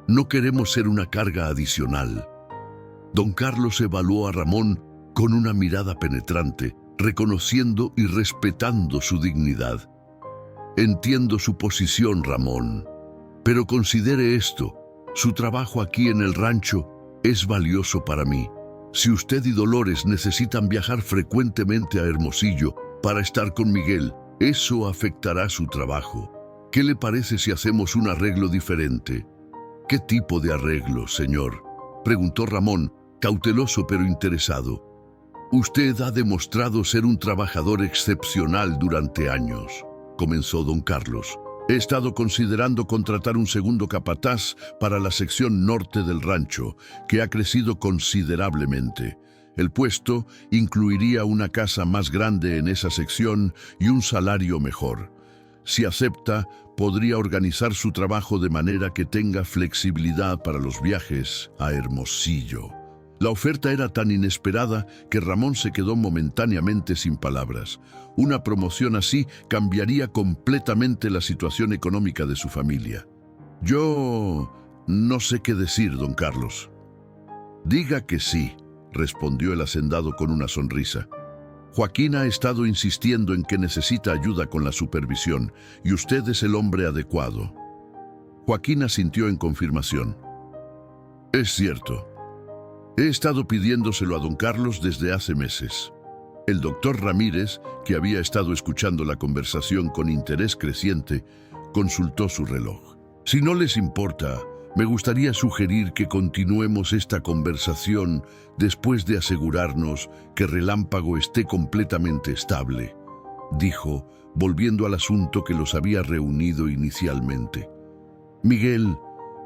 A: No queremos ser una carga adicional. Don Carlos evaluó a Ramón con una mirada penetrante, reconociendo y respetando su dignidad. Entiendo su posición, Ramón, pero considere esto. Su trabajo aquí en el rancho es valioso para mí. Si usted y Dolores necesitan viajar frecuentemente a Hermosillo para estar con Miguel, eso afectará su trabajo. ¿Qué le parece si hacemos un arreglo diferente? ¿Qué tipo de arreglo, señor?, preguntó Ramón, cauteloso pero interesado. Usted ha demostrado ser un trabajador excepcional durante años, comenzó don Carlos. He estado considerando contratar un segundo capataz para la sección norte del rancho, que ha crecido considerablemente. El puesto incluiría una casa más grande en esa sección y un salario mejor. Si acepta, podría organizar su trabajo de manera que tenga flexibilidad para los viajes a Hermosillo. La oferta era tan inesperada que Ramón se quedó momentáneamente sin palabras. Una promoción así cambiaría completamente la situación económica de su familia. Yo no sé qué decir, don Carlos. Diga que sí, respondió el hacendado con una sonrisa. Joaquín ha estado insistiendo en que necesita ayuda con la supervisión, y usted es el hombre adecuado. Joaquín asintió en confirmación. Es cierto. He estado pidiéndoselo a don Carlos desde hace meses. El doctor Ramírez, que había estado escuchando la conversación con interés creciente, consultó su reloj. Si no les importa, me gustaría sugerir que continuemos esta conversación después de asegurarnos que Relámpago esté completamente estable, dijo, volviendo al asunto que los había reunido inicialmente. Miguel,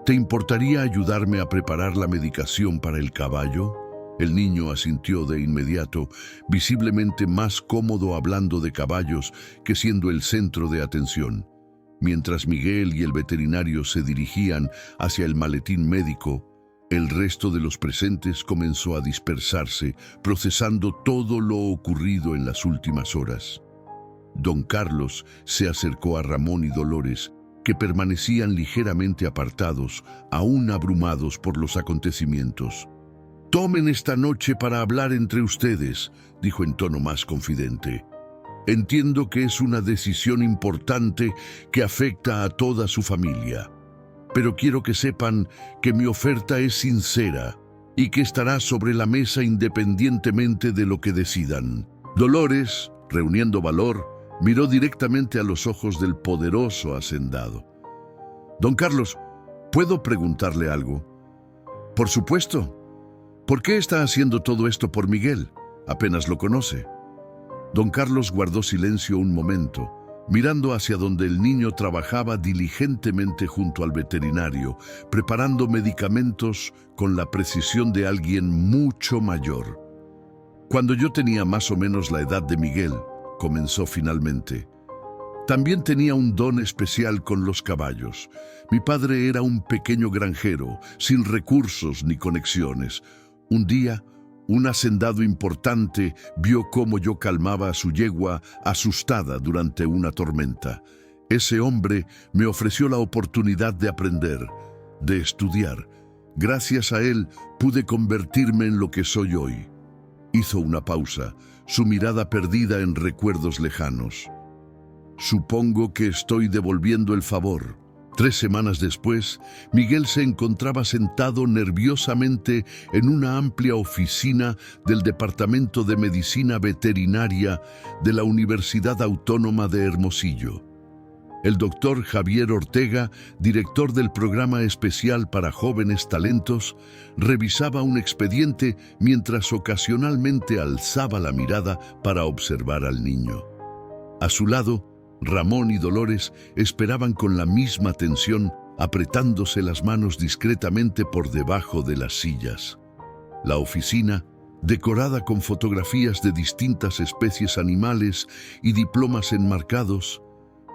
A: ¿te importaría ayudarme a preparar la medicación para el caballo? El niño asintió de inmediato, visiblemente más cómodo hablando de caballos que siendo el centro de atención. Mientras Miguel y el veterinario se dirigían hacia el maletín médico, el resto de los presentes comenzó a dispersarse, procesando todo lo ocurrido en las últimas horas. Don Carlos se acercó a Ramón y Dolores, que permanecían ligeramente apartados, aún abrumados por los acontecimientos. «Tomen esta noche para hablar entre ustedes», dijo en tono más confidente. «Entiendo que es una decisión importante que afecta a toda su familia, pero quiero que sepan que mi oferta es sincera y que estará sobre la mesa independientemente de lo que decidan». Dolores, reuniendo valor, miró directamente a los ojos del poderoso hacendado. «Don Carlos, ¿puedo preguntarle algo?» «Por supuesto. ¿Por qué está haciendo todo esto por Miguel? Apenas lo conoce». Don Carlos guardó silencio un momento, mirando hacia donde el niño trabajaba diligentemente junto al veterinario, preparando medicamentos con la precisión de alguien mucho mayor. «Cuando yo tenía más o menos la edad de Miguel», comenzó finalmente, «también tenía un don especial con los caballos. Mi padre era un pequeño granjero, sin recursos ni conexiones. Un día, un hacendado importante vio cómo yo calmaba a su yegua asustada durante una tormenta. Ese hombre me ofreció la oportunidad de aprender, de estudiar. Gracias a él pude convertirme en lo que soy hoy». Hizo una pausa, su mirada perdida en recuerdos lejanos. «Supongo que estoy devolviendo el favor». 3 semanas después, Miguel se encontraba sentado nerviosamente en una amplia oficina del Departamento de Medicina Veterinaria de la Universidad Autónoma de Hermosillo. El doctor Javier Ortega, director del programa especial para jóvenes talentos, revisaba un expediente mientras ocasionalmente alzaba la mirada para observar al niño. A su lado, Ramón y Dolores esperaban con la misma tensión, apretándose las manos discretamente por debajo de las sillas. La oficina, decorada con fotografías de distintas especies animales y diplomas enmarcados,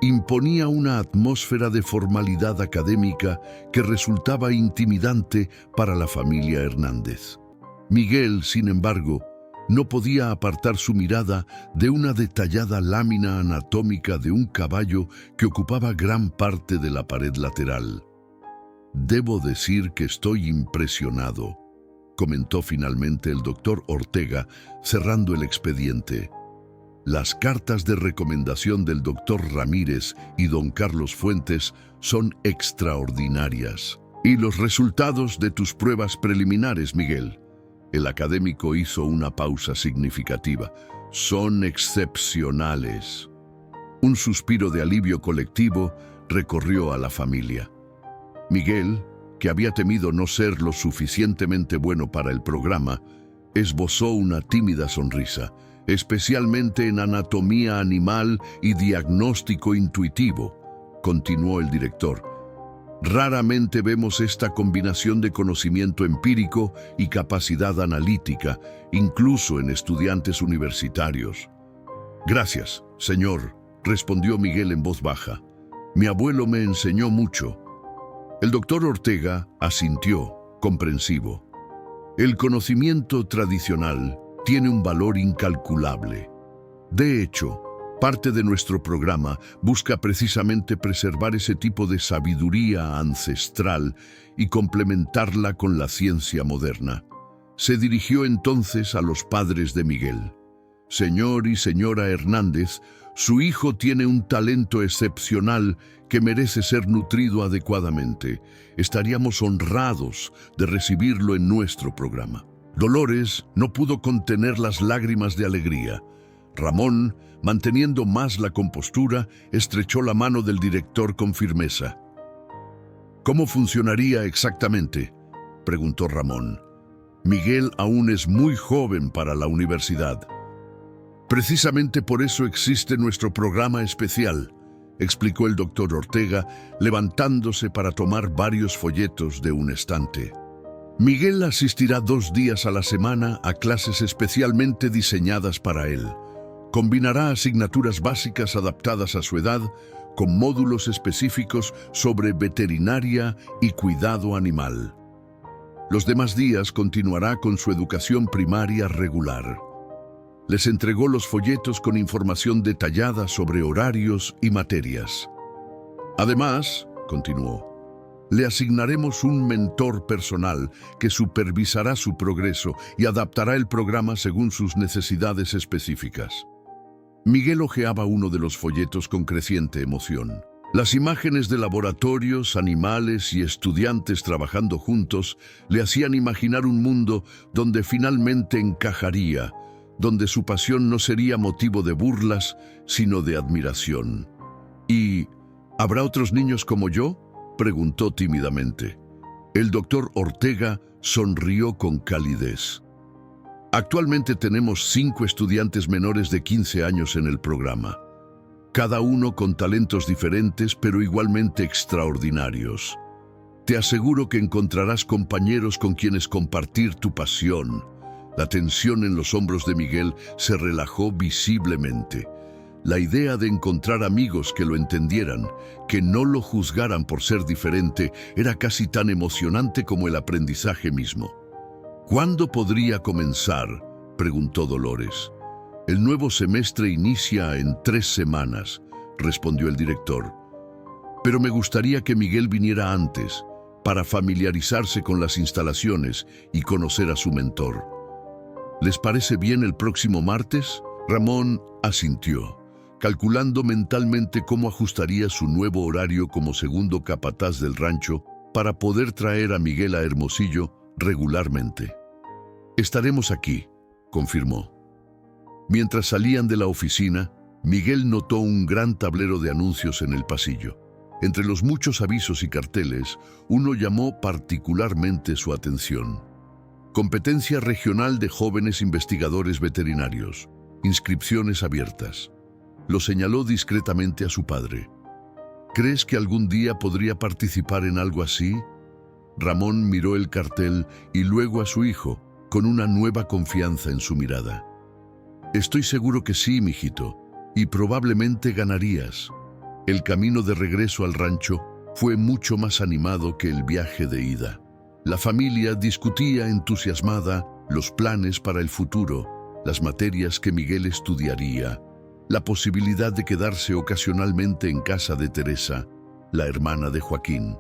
A: imponía una atmósfera de formalidad académica que resultaba intimidante para la familia Hernández. Miguel, sin embargo, no podía apartar su mirada de una detallada lámina anatómica de un caballo que ocupaba gran parte de la pared lateral. «Debo decir que estoy impresionado», comentó finalmente el doctor Ortega, cerrando el expediente. «Las cartas de recomendación del doctor Ramírez y don Carlos Fuentes son extraordinarias. Y los resultados de tus pruebas preliminares, Miguel». El académico hizo una pausa significativa. «Son excepcionales». Un suspiro de alivio colectivo recorrió a la familia. Miguel, que había temido no ser lo suficientemente bueno para el programa, esbozó una tímida sonrisa, especialmente en anatomía animal y diagnóstico intuitivo, continuó el director. «Raramente vemos esta combinación de conocimiento empírico y capacidad analítica, incluso en estudiantes universitarios». «Gracias, señor», respondió Miguel en voz baja. «Mi abuelo me enseñó mucho». El doctor Ortega asintió, comprensivo. «El conocimiento tradicional tiene un valor incalculable. De hecho, parte de nuestro programa busca precisamente preservar ese tipo de sabiduría ancestral y complementarla con la ciencia moderna». Se dirigió entonces a los padres de Miguel. «Señor y señora Hernández, su hijo tiene un talento excepcional que merece ser nutrido adecuadamente. Estaríamos honrados de recibirlo en nuestro programa». Dolores no pudo contener las lágrimas de alegría. Ramón, manteniendo más la compostura, estrechó la mano del director con firmeza. ¿Cómo funcionaría exactamente?, preguntó Ramón. Miguel aún es muy joven para la universidad. Precisamente por eso existe nuestro programa especial, explicó el doctor Ortega, levantándose para tomar varios folletos de un estante. Miguel asistirá 2 días a la semana a clases especialmente diseñadas para él. Combinará asignaturas básicas adaptadas a su edad con módulos específicos sobre veterinaria y cuidado animal. Los demás días continuará con su educación primaria regular. Les entregó los folletos con información detallada sobre horarios y materias. Además, continuó, le asignaremos un mentor personal que supervisará su progreso y adaptará el programa según sus necesidades específicas. Miguel hojeaba uno de los folletos con creciente emoción. Las imágenes de laboratorios, animales y estudiantes trabajando juntos le hacían imaginar un mundo donde finalmente encajaría, donde su pasión no sería motivo de burlas, sino de admiración. ¿Y habrá otros niños como yo?, preguntó tímidamente. El doctor Ortega sonrió con calidez. Actualmente tenemos 5 estudiantes menores de 15 años en el programa. Cada uno con talentos diferentes pero igualmente extraordinarios. Te aseguro que encontrarás compañeros con quienes compartir tu pasión. La tensión en los hombros de Miguel se relajó visiblemente. La idea de encontrar amigos que lo entendieran, que no lo juzgaran por ser diferente, era casi tan emocionante como el aprendizaje mismo. ¿Cuándo podría comenzar?, preguntó Dolores. El nuevo semestre inicia en 3 semanas, respondió el director. Pero me gustaría que Miguel viniera antes, para familiarizarse con las instalaciones y conocer a su mentor. ¿Les parece bien el próximo martes? Ramón asintió, calculando mentalmente cómo ajustaría su nuevo horario como segundo capataz del rancho para poder traer a Miguel a Hermosillo regularmente. Estaremos aquí, confirmó. Mientras salían de la oficina, Miguel notó un gran tablero de anuncios en el pasillo. Entre los muchos avisos y carteles, uno llamó particularmente su atención. Competencia regional de jóvenes investigadores veterinarios. Inscripciones abiertas. Lo señaló discretamente a su padre. ¿Crees que algún día podría participar en algo así? Ramón miró el cartel y luego a su hijo, con una nueva confianza en su mirada. Estoy seguro que sí, mijito, y probablemente ganarías. El camino de regreso al rancho fue mucho más animado que el viaje de ida. La familia discutía entusiasmada los planes para el futuro, las materias que Miguel estudiaría, la posibilidad de quedarse ocasionalmente en casa de Teresa, la hermana de Joaquín.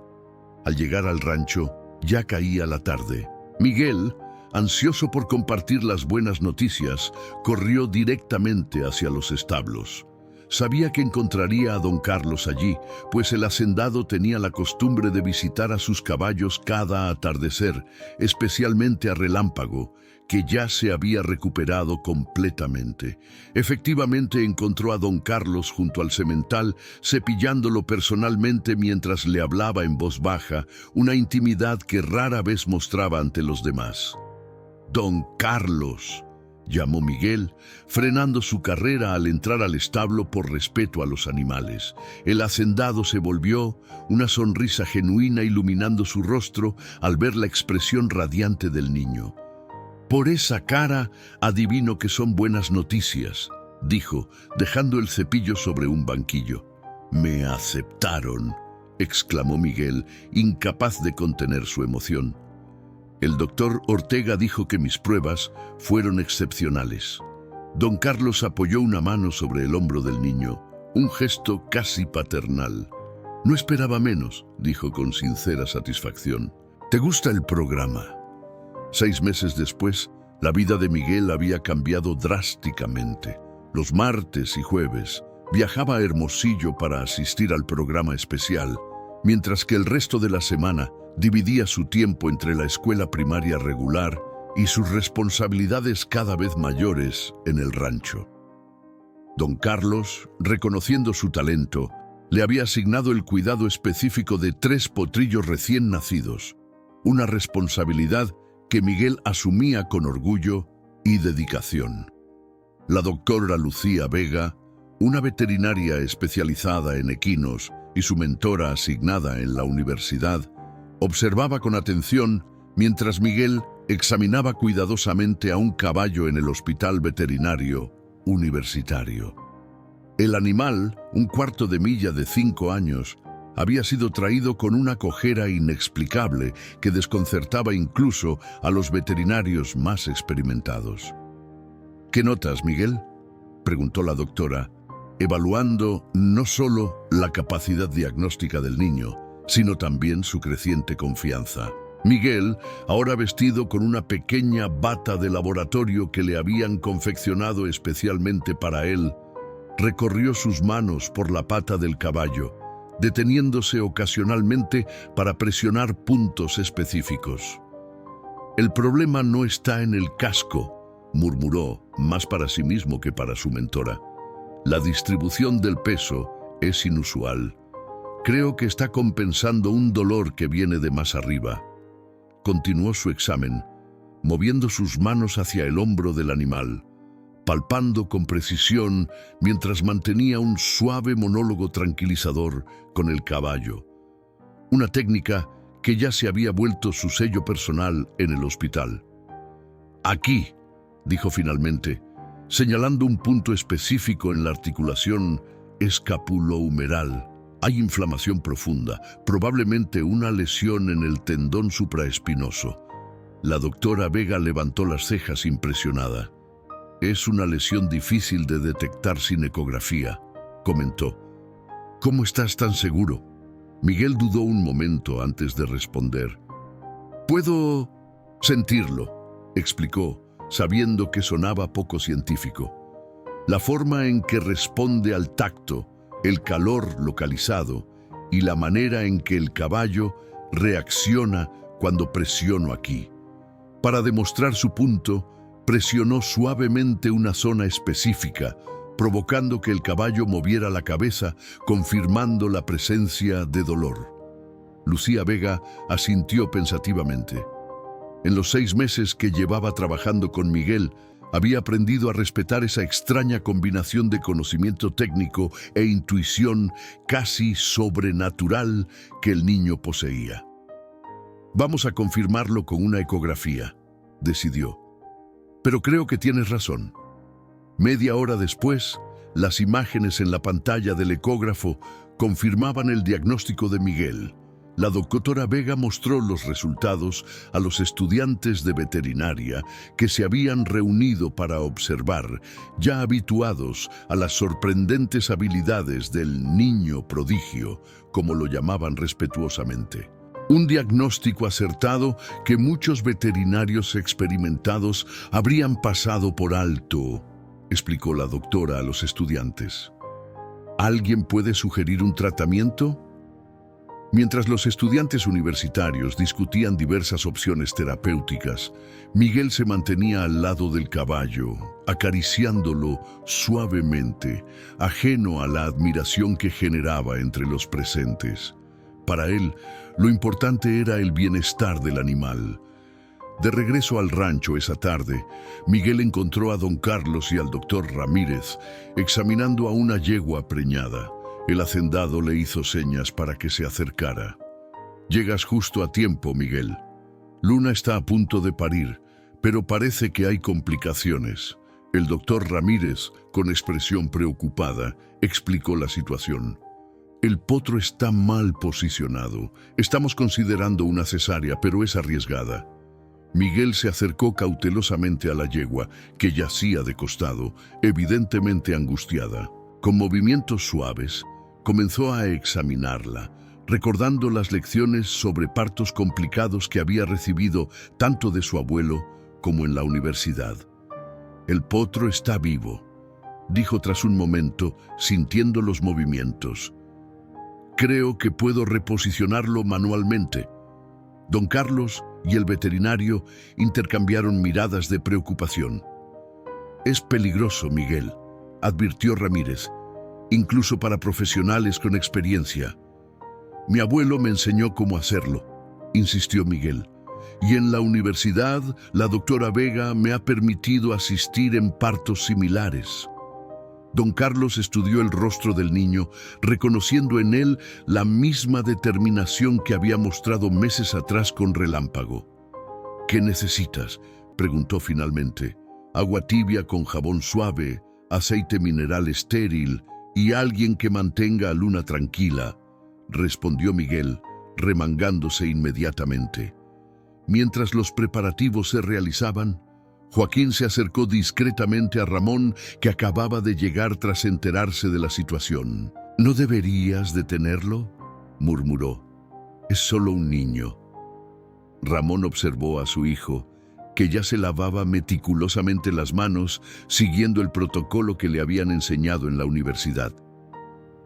A: Al llegar al rancho, ya caía la tarde. Miguel, ansioso por compartir las buenas noticias, corrió directamente hacia los establos. Sabía que encontraría a don Carlos allí, pues el hacendado tenía la costumbre de visitar a sus caballos cada atardecer, especialmente a Relámpago, que ya se había recuperado completamente. Efectivamente encontró a don Carlos junto al semental, cepillándolo personalmente mientras le hablaba en voz baja, una intimidad que rara vez mostraba ante los demás. «Don Carlos», llamó Miguel, frenando su carrera al entrar al establo por respeto a los animales. El hacendado se volvió, una sonrisa genuina iluminando su rostro al ver la expresión radiante del niño. «Por esa cara adivino que son buenas noticias», dijo, dejando el cepillo sobre un banquillo. «Me aceptaron», exclamó Miguel, incapaz de contener su emoción. El doctor Ortega dijo que mis pruebas fueron excepcionales. Don Carlos apoyó una mano sobre el hombro del niño, un gesto casi paternal. «No esperaba menos», dijo con sincera satisfacción. «¿Te gusta el programa?». 6 meses después, la vida de Miguel había cambiado drásticamente. Los martes y jueves viajaba a Hermosillo para asistir al programa especial, mientras que el resto de la semana dividía su tiempo entre la escuela primaria regular y sus responsabilidades cada vez mayores en el rancho. Don Carlos, reconociendo su talento, le había asignado el cuidado específico de 3 potrillos recién nacidos, una responsabilidad que Miguel asumía con orgullo y dedicación. La doctora Lucía Vega, una veterinaria especializada en equinos y su mentora asignada en la universidad, observaba con atención mientras Miguel examinaba cuidadosamente a un caballo en el hospital veterinario universitario. El animal, un cuarto de milla de 5 años, había sido traído con una cojera inexplicable que desconcertaba incluso a los veterinarios más experimentados. ¿Qué notas, Miguel?, preguntó la doctora, evaluando no solo la capacidad diagnóstica del niño, sino también su creciente confianza. Miguel, ahora vestido con una pequeña bata de laboratorio que le habían confeccionado especialmente para él, recorrió sus manos por la pata del caballo, deteniéndose ocasionalmente para presionar puntos específicos. «El problema no está en el casco», murmuró, más para sí mismo que para su mentora. «La distribución del peso es inusual. Creo que está compensando un dolor que viene de más arriba». Continuó su examen, moviendo sus manos hacia el hombro del animal, palpando con precisión mientras mantenía un suave monólogo tranquilizador con el caballo. Una técnica que ya se había vuelto su sello personal en el hospital. «Aquí», dijo finalmente, señalando un punto específico en la articulación escapulohumeral. «Hay inflamación profunda, probablemente una lesión en el tendón supraespinoso». La doctora Vega levantó las cejas impresionada. «Es una lesión difícil de detectar sin ecografía», comentó. «¿Cómo estás tan seguro?». Miguel dudó un momento antes de responder. «Puedo sentirlo», explicó, sabiendo que sonaba poco científico. «La forma en que responde al tacto, el calor localizado y la manera en que el caballo reacciona cuando presiono aquí». Para demostrar su punto, presionó suavemente una zona específica, provocando que el caballo moviera la cabeza, confirmando la presencia de dolor. Lucía Vega asintió pensativamente. En los 6 meses que llevaba trabajando con Miguel, había aprendido a respetar esa extraña combinación de conocimiento técnico e intuición casi sobrenatural que el niño poseía. «Vamos a confirmarlo con una ecografía», decidió. «Pero creo que tienes razón». Media hora después, las imágenes en la pantalla del ecógrafo confirmaban el diagnóstico de Miguel. La doctora Vega mostró los resultados a los estudiantes de veterinaria que se habían reunido para observar, ya habituados a las sorprendentes habilidades del niño prodigio, como lo llamaban respetuosamente. Un diagnóstico acertado que muchos veterinarios experimentados habrían pasado por alto, explicó la doctora a los estudiantes. ¿Alguien puede sugerir un tratamiento? Mientras los estudiantes universitarios discutían diversas opciones terapéuticas, Miguel se mantenía al lado del caballo, acariciándolo suavemente, ajeno a la admiración que generaba entre los presentes. Para él, lo importante era el bienestar del animal. De regreso al rancho esa tarde, Miguel encontró a don Carlos y al doctor Ramírez examinando a una yegua preñada. El hacendado le hizo señas para que se acercara. «Llegas justo a tiempo, Miguel. Luna está a punto de parir, pero parece que hay complicaciones». El doctor Ramírez, con expresión preocupada, explicó la situación. «El potro está mal posicionado. Estamos considerando una cesárea, pero es arriesgada». Miguel se acercó cautelosamente a la yegua, que yacía de costado, evidentemente angustiada. Con movimientos suaves, comenzó a examinarla, recordando las lecciones sobre partos complicados que había recibido tanto de su abuelo como en la universidad. «El potro está vivo», dijo tras un momento, sintiendo los movimientos. «Creo que puedo reposicionarlo manualmente». Don Carlos y el veterinario intercambiaron miradas de preocupación. «Es peligroso, Miguel», advirtió Ramírez, incluso para profesionales con experiencia. Mi abuelo me enseñó cómo hacerlo, insistió Miguel. Y en la universidad, la doctora Vega me ha permitido asistir en partos similares. Don Carlos estudió el rostro del niño, reconociendo en él la misma determinación que había mostrado meses atrás con Relámpago. ¿Qué necesitas?, preguntó finalmente. Agua tibia con jabón suave, aceite mineral estéril y alguien que mantenga a Luna tranquila, respondió Miguel, remangándose inmediatamente. Mientras los preparativos se realizaban, Joaquín se acercó discretamente a Ramón, que acababa de llegar tras enterarse de la situación. «¿No deberías detenerlo?», murmuró. «Es solo un niño». Ramón observó a su hijo, que ya se lavaba meticulosamente las manos, siguiendo el protocolo que le habían enseñado en la universidad.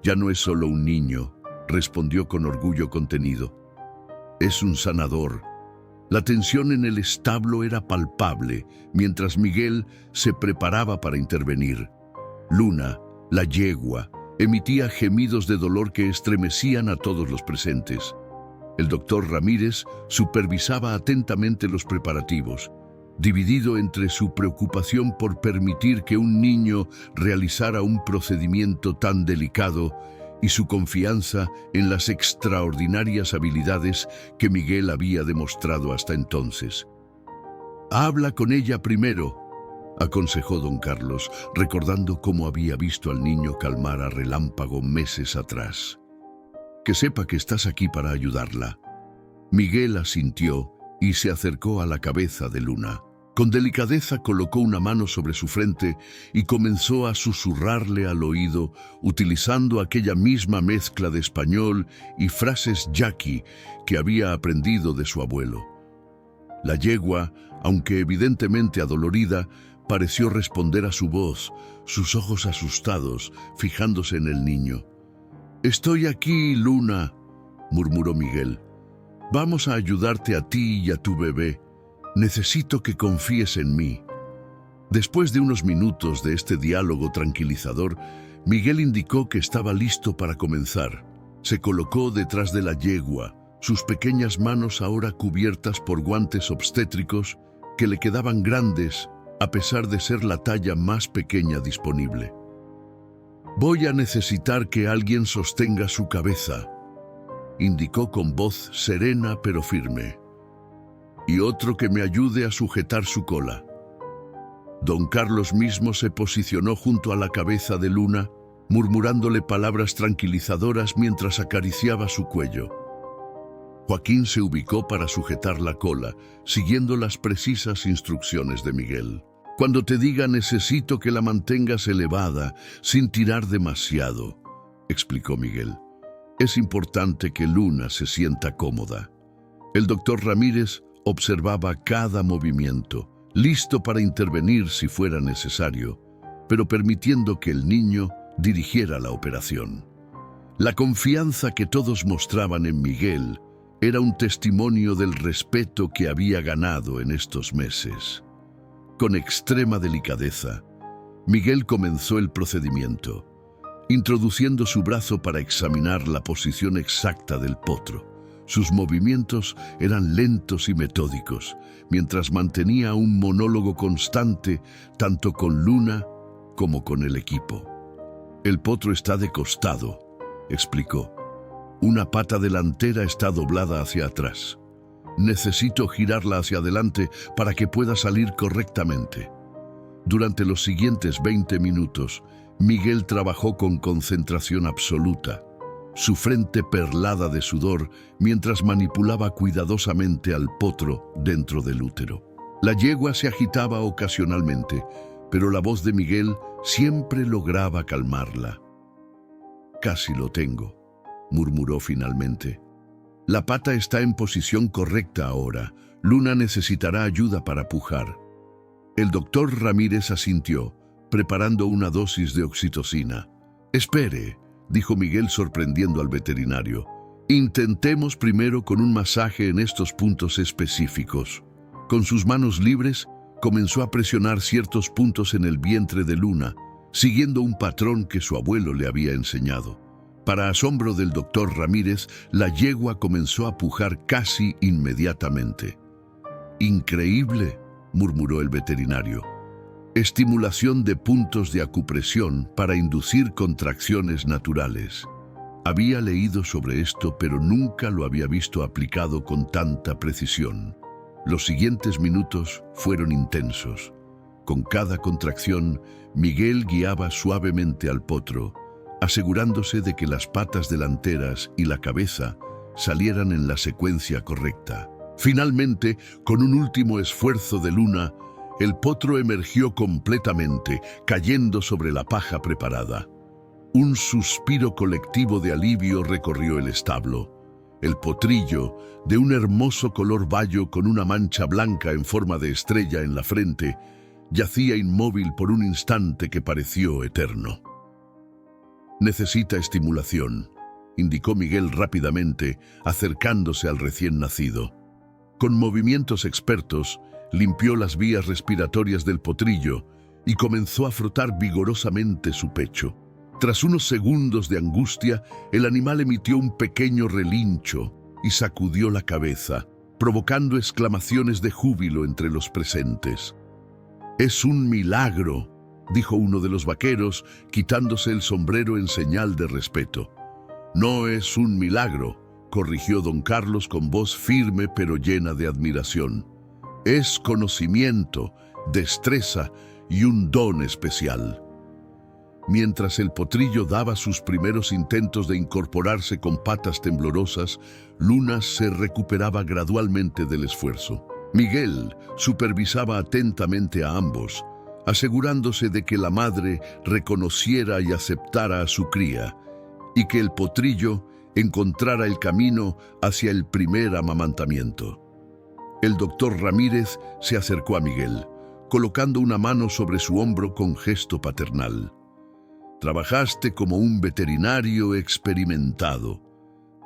A: «Ya no es solo un niño», respondió con orgullo contenido. «Es un sanador». La tensión en el establo era palpable, mientras Miguel se preparaba para intervenir. Luna, la yegua, emitía gemidos de dolor que estremecían a todos los presentes. El doctor Ramírez supervisaba atentamente los preparativos, dividido entre su preocupación por permitir que un niño realizara un procedimiento tan delicado y su confianza en las extraordinarias habilidades que Miguel había demostrado hasta entonces. «Habla con ella primero», aconsejó don Carlos, recordando cómo había visto al niño calmar a Relámpago meses atrás. «Que sepa que estás aquí para ayudarla». Miguel asintió y se acercó a la cabeza de Luna. Con delicadeza colocó una mano sobre su frente y comenzó a susurrarle al oído, utilizando aquella misma mezcla de español y frases yaqui que había aprendido de su abuelo. La yegua, aunque evidentemente adolorida, pareció responder a su voz, sus ojos asustados, fijándose en el niño. «Estoy aquí, Luna», murmuró Miguel. «Vamos a ayudarte a ti y a tu bebé. Necesito que confíes en mí». Después de unos minutos de este diálogo tranquilizador, Miguel indicó que estaba listo para comenzar. Se colocó detrás de la yegua, sus pequeñas manos ahora cubiertas por guantes obstétricos que le quedaban grandes a pesar de ser la talla más pequeña disponible. «Voy a necesitar que alguien sostenga su cabeza», indicó con voz serena pero firme. «Y otro que me ayude a sujetar su cola». Don Carlos mismo se posicionó junto a la cabeza de Luna, murmurándole palabras tranquilizadoras mientras acariciaba su cuello. Joaquín se ubicó para sujetar la cola, siguiendo las precisas instrucciones de Miguel. «Cuando te diga necesito que la mantengas elevada, sin tirar demasiado», explicó Miguel. «Es importante que Luna se sienta cómoda». El doctor Ramírez observaba cada movimiento, listo para intervenir si fuera necesario, pero permitiendo que el niño dirigiera la operación. La confianza que todos mostraban en Miguel era un testimonio del respeto que había ganado en estos meses. Con extrema delicadeza, Miguel comenzó el procedimiento, introduciendo su brazo para examinar la posición exacta del potro. Sus movimientos eran lentos y metódicos, mientras mantenía un monólogo constante tanto con Luna como con el equipo. «El potro está de costado», explicó. «Una pata delantera está doblada hacia atrás. Necesito girarla hacia adelante para que pueda salir correctamente». Durante los siguientes 20 minutos, Miguel trabajó con concentración absoluta, su frente perlada de sudor mientras manipulaba cuidadosamente al potro dentro del útero. La yegua se agitaba ocasionalmente, pero la voz de Miguel siempre lograba calmarla. «Casi lo tengo», murmuró finalmente. «La pata está en posición correcta ahora. Luna necesitará ayuda para pujar». El doctor Ramírez asintió, preparando una dosis de oxitocina. «Espere», dijo Miguel sorprendiendo al veterinario. «Intentemos primero con un masaje en estos puntos específicos». Con sus manos libres, comenzó a presionar ciertos puntos en el vientre de Luna, siguiendo un patrón que su abuelo le había enseñado. Para asombro del doctor Ramírez, la yegua comenzó a pujar casi inmediatamente. «Increíble», murmuró el veterinario. «Estimulación de puntos de acupresión para inducir contracciones naturales». Había leído sobre esto, pero nunca lo había visto aplicado con tanta precisión. Los siguientes minutos fueron intensos. Con cada contracción, Miguel guiaba suavemente al potro, asegurándose de que las patas delanteras y la cabeza salieran en la secuencia correcta. Finalmente, con un último esfuerzo de Luna, el potro emergió completamente, cayendo sobre la paja preparada. Un suspiro colectivo de alivio recorrió el establo. El potrillo, de un hermoso color bayo con una mancha blanca en forma de estrella en la frente, yacía inmóvil por un instante que pareció eterno. «Necesita estimulación», indicó Miguel rápidamente, acercándose al recién nacido. Con movimientos expertos, limpió las vías respiratorias del potrillo y comenzó a frotar vigorosamente su pecho. Tras unos segundos de angustia, el animal emitió un pequeño relincho y sacudió la cabeza, provocando exclamaciones de júbilo entre los presentes. «Es un milagro», dijo uno de los vaqueros, quitándose el sombrero en señal de respeto. «No es un milagro», corrigió don Carlos con voz firme pero llena de admiración. «Es conocimiento, destreza y un don especial». Mientras el potrillo daba sus primeros intentos de incorporarse con patas temblorosas, Luna se recuperaba gradualmente del esfuerzo. Miguel supervisaba atentamente a ambos, asegurándose de que la madre reconociera y aceptara a su cría, y que el potrillo encontrara el camino hacia el primer amamantamiento. El doctor Ramírez se acercó a Miguel, colocando una mano sobre su hombro con gesto paternal. «Trabajaste como un veterinario experimentado»,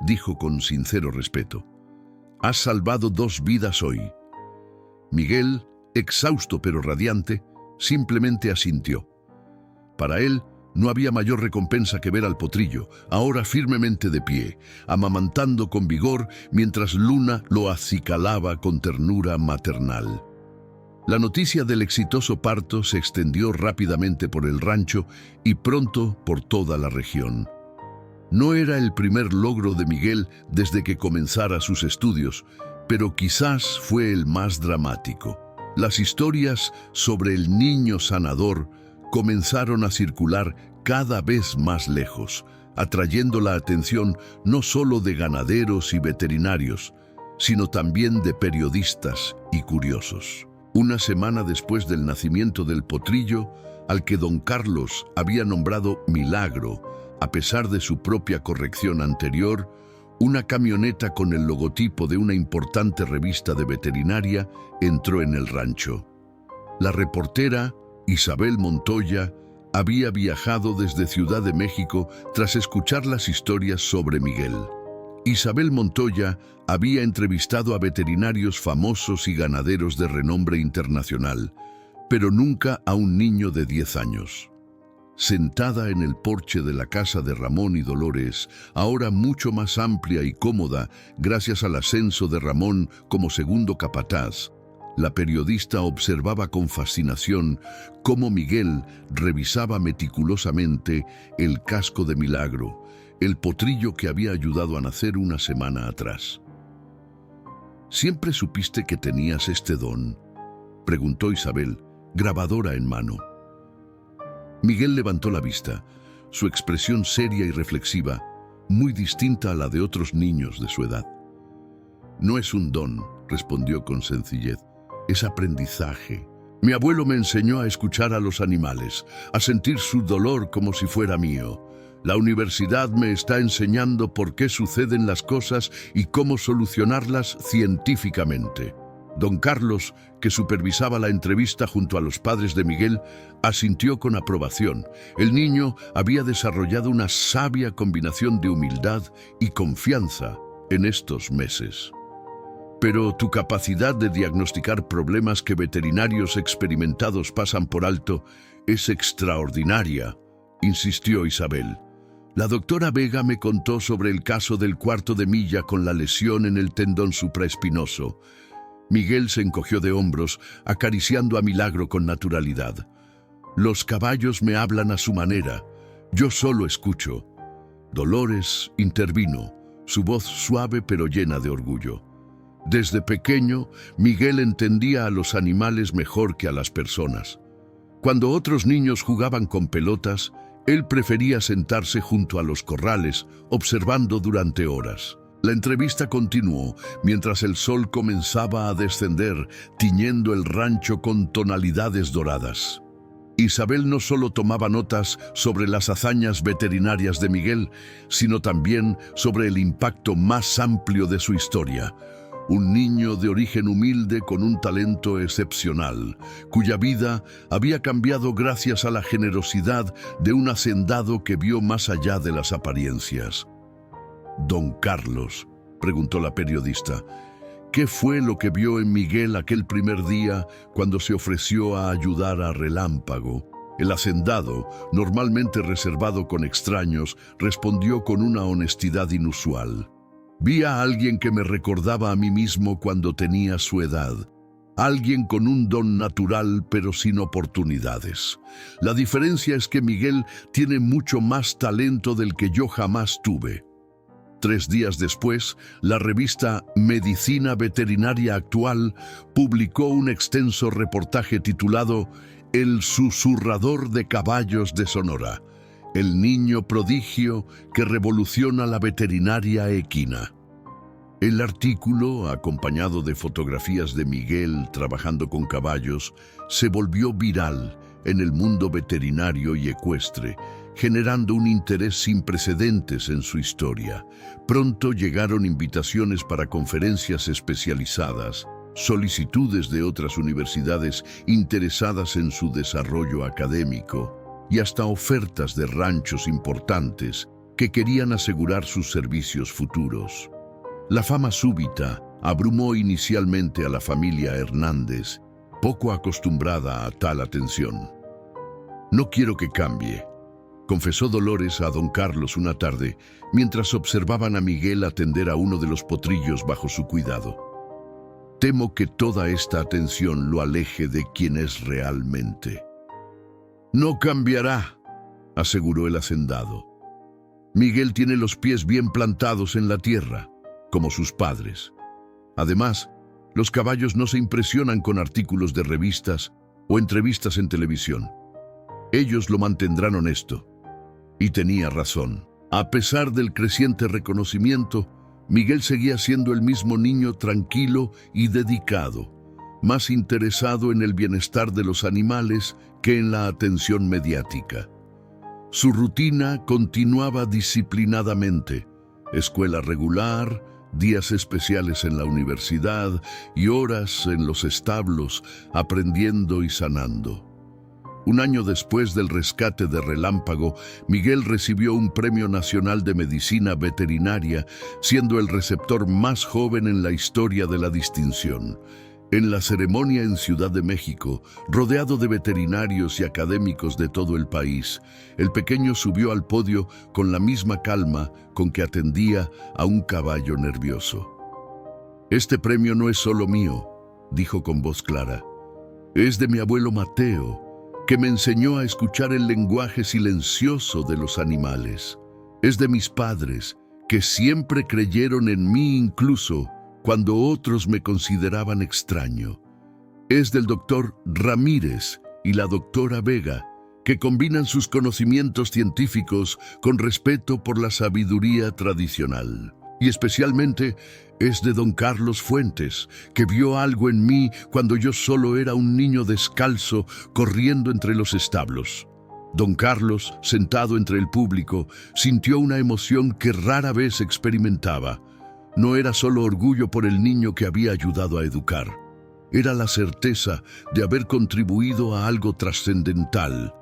A: dijo con sincero respeto. «Has salvado 2 vidas hoy». Miguel, exhausto pero radiante, simplemente asintió. Para él, no había mayor recompensa que ver al potrillo, ahora firmemente de pie, amamantando con vigor mientras Luna lo acicalaba con ternura maternal. La noticia del exitoso parto se extendió rápidamente por el rancho y pronto por toda la región. No era el primer logro de Miguel desde que comenzara sus estudios, pero quizás fue el más dramático. Las historias sobre el niño sanador comenzaron a circular cada vez más lejos, atrayendo la atención no solo de ganaderos y veterinarios, sino también de periodistas y curiosos. Una semana después del nacimiento del potrillo, al que don Carlos había nombrado Milagro, a pesar de su propia corrección anterior, una camioneta con el logotipo de una importante revista de veterinaria entró en el rancho. La reportera, Isabel Montoya, había viajado desde Ciudad de México tras escuchar las historias sobre Miguel. Isabel Montoya había entrevistado a veterinarios famosos y ganaderos de renombre internacional, pero nunca a un niño de 10 años. Sentada en el porche de la casa de Ramón y Dolores, ahora mucho más amplia y cómoda gracias al ascenso de Ramón como segundo capataz, la periodista observaba con fascinación cómo Miguel revisaba meticulosamente el casco de Milagro, el potrillo que había ayudado a nacer una semana atrás. «¿Siempre supiste que tenías este don?», preguntó Isabel, grabadora en mano. Miguel levantó la vista, su expresión seria y reflexiva, muy distinta a la de otros niños de su edad. «No es un don», respondió con sencillez, «es aprendizaje. Mi abuelo me enseñó a escuchar a los animales, a sentir su dolor como si fuera mío. La universidad me está enseñando por qué suceden las cosas y cómo solucionarlas científicamente». Don Carlos, que supervisaba la entrevista junto a los padres de Miguel, asintió con aprobación. El niño había desarrollado una sabia combinación de humildad y confianza en estos meses. «Pero tu capacidad de diagnosticar problemas que veterinarios experimentados pasan por alto Es extraordinaria, insistió Isabel. La doctora Vega me contó sobre el caso del cuarto de milla con la lesión en el tendón supraespinoso. Miguel se encogió de hombros, acariciando a Milagro con naturalidad. Los caballos me hablan a su manera. Yo solo escucho. Dolores intervino, su voz suave pero llena de orgullo. Desde pequeño, Miguel entendía a los animales mejor que a las personas. Cuando otros niños jugaban con pelotas, él prefería sentarse junto a los corrales, observando durante horas. La entrevista continuó mientras el sol comenzaba a descender, tiñendo el rancho con tonalidades doradas. Isabel no solo tomaba notas sobre las hazañas veterinarias de Miguel, sino también sobre el impacto más amplio de su historia. Un niño de origen humilde con un talento excepcional, cuya vida había cambiado gracias a la generosidad de un hacendado que vio más allá de las apariencias. «Don Carlos», preguntó la periodista, «¿qué fue lo que vio en Miguel aquel primer día cuando se ofreció a ayudar a Relámpago?» El hacendado, normalmente reservado con extraños, respondió con una honestidad inusual. «Vi a alguien que me recordaba a mí mismo cuando tenía su edad. Alguien con un don natural pero sin oportunidades. La diferencia es que Miguel tiene mucho más talento del que yo jamás tuve». 3 días después, la revista Medicina Veterinaria Actual publicó un extenso reportaje titulado «El susurrador de caballos de Sonora, el niño prodigio que revoluciona la veterinaria equina». El artículo, acompañado de fotografías de Miguel trabajando con caballos, se volvió viral en el mundo veterinario y ecuestre, generando un interés sin precedentes en su historia. Pronto llegaron invitaciones para conferencias especializadas, solicitudes de otras universidades interesadas en su desarrollo académico y hasta ofertas de ranchos importantes que querían asegurar sus servicios futuros. La fama súbita abrumó inicialmente a la familia Hernández, poco acostumbrada a tal atención. «No quiero que cambie», confesó Dolores a don Carlos una tarde, mientras observaban a Miguel atender a uno de los potrillos bajo su cuidado. «Temo que toda esta atención lo aleje de quien es realmente». «No cambiará», aseguró el hacendado. «Miguel tiene los pies bien plantados en la tierra, como sus padres. Además, los caballos no se impresionan con artículos de revistas o entrevistas en televisión. Ellos lo mantendrán honesto». Y tenía razón. A pesar del creciente reconocimiento, Miguel seguía siendo el mismo niño tranquilo y dedicado, más interesado en el bienestar de los animales que en la atención mediática. Su rutina continuaba disciplinadamente: escuela regular, días especiales en la universidad y horas en los establos, aprendiendo y sanando. Un año después del rescate de Relámpago, Miguel recibió un Premio Nacional de Medicina Veterinaria, siendo el receptor más joven en la historia de la distinción. En la ceremonia en Ciudad de México, rodeado de veterinarios y académicos de todo el país, el pequeño subió al podio con la misma calma con que atendía a un caballo nervioso. «Este premio no es solo mío», dijo con voz clara. «Es de mi abuelo Mateo, que me enseñó a escuchar el lenguaje silencioso de los animales. Es de mis padres, que siempre creyeron en mí incluso cuando otros me consideraban extraño. Es del doctor Ramírez y la doctora Vega, que combinan sus conocimientos científicos con respeto por la sabiduría tradicional. Y especialmente es de don Carlos Fuentes, que vio algo en mí cuando yo solo era un niño descalzo corriendo entre los establos». Don Carlos, sentado entre el público, sintió una emoción que rara vez experimentaba. No era solo orgullo por el niño que había ayudado a educar. Era la certeza de haber contribuido a algo trascendental,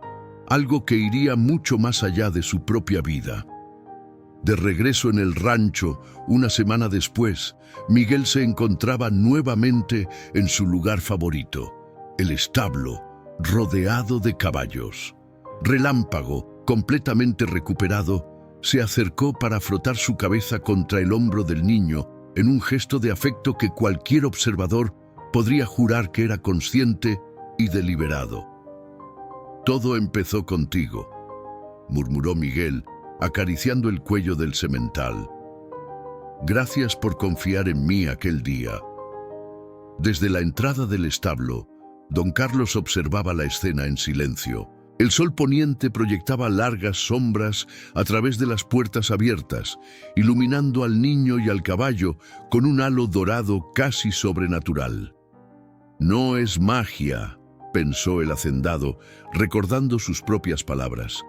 A: algo que iría mucho más allá de su propia vida. De regreso en el rancho, una semana después, Miguel se encontraba nuevamente en su lugar favorito, el establo, rodeado de caballos. Relámpago, completamente recuperado, se acercó para frotar su cabeza contra el hombro del niño en un gesto de afecto que cualquier observador podría jurar que era consciente y deliberado. «Todo empezó contigo», murmuró Miguel, acariciando el cuello del semental. «Gracias por confiar en mí aquel día». Desde la entrada del establo, don Carlos observaba la escena en silencio. El sol poniente proyectaba largas sombras a través de las puertas abiertas, iluminando al niño y al caballo con un halo dorado casi sobrenatural. «No es magia», pensó el hacendado, recordando sus propias palabras.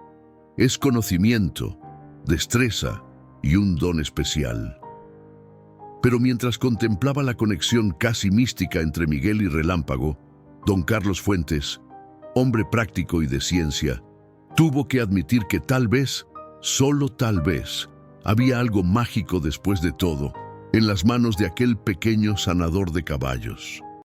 A: «Es conocimiento, destreza y un don especial». Pero mientras contemplaba la conexión casi mística entre Miguel y Relámpago, don Carlos Fuentes, hombre práctico y de ciencia, tuvo que admitir que tal vez, solo tal vez, había algo mágico después de todo, en las manos de aquel pequeño sanador de caballos.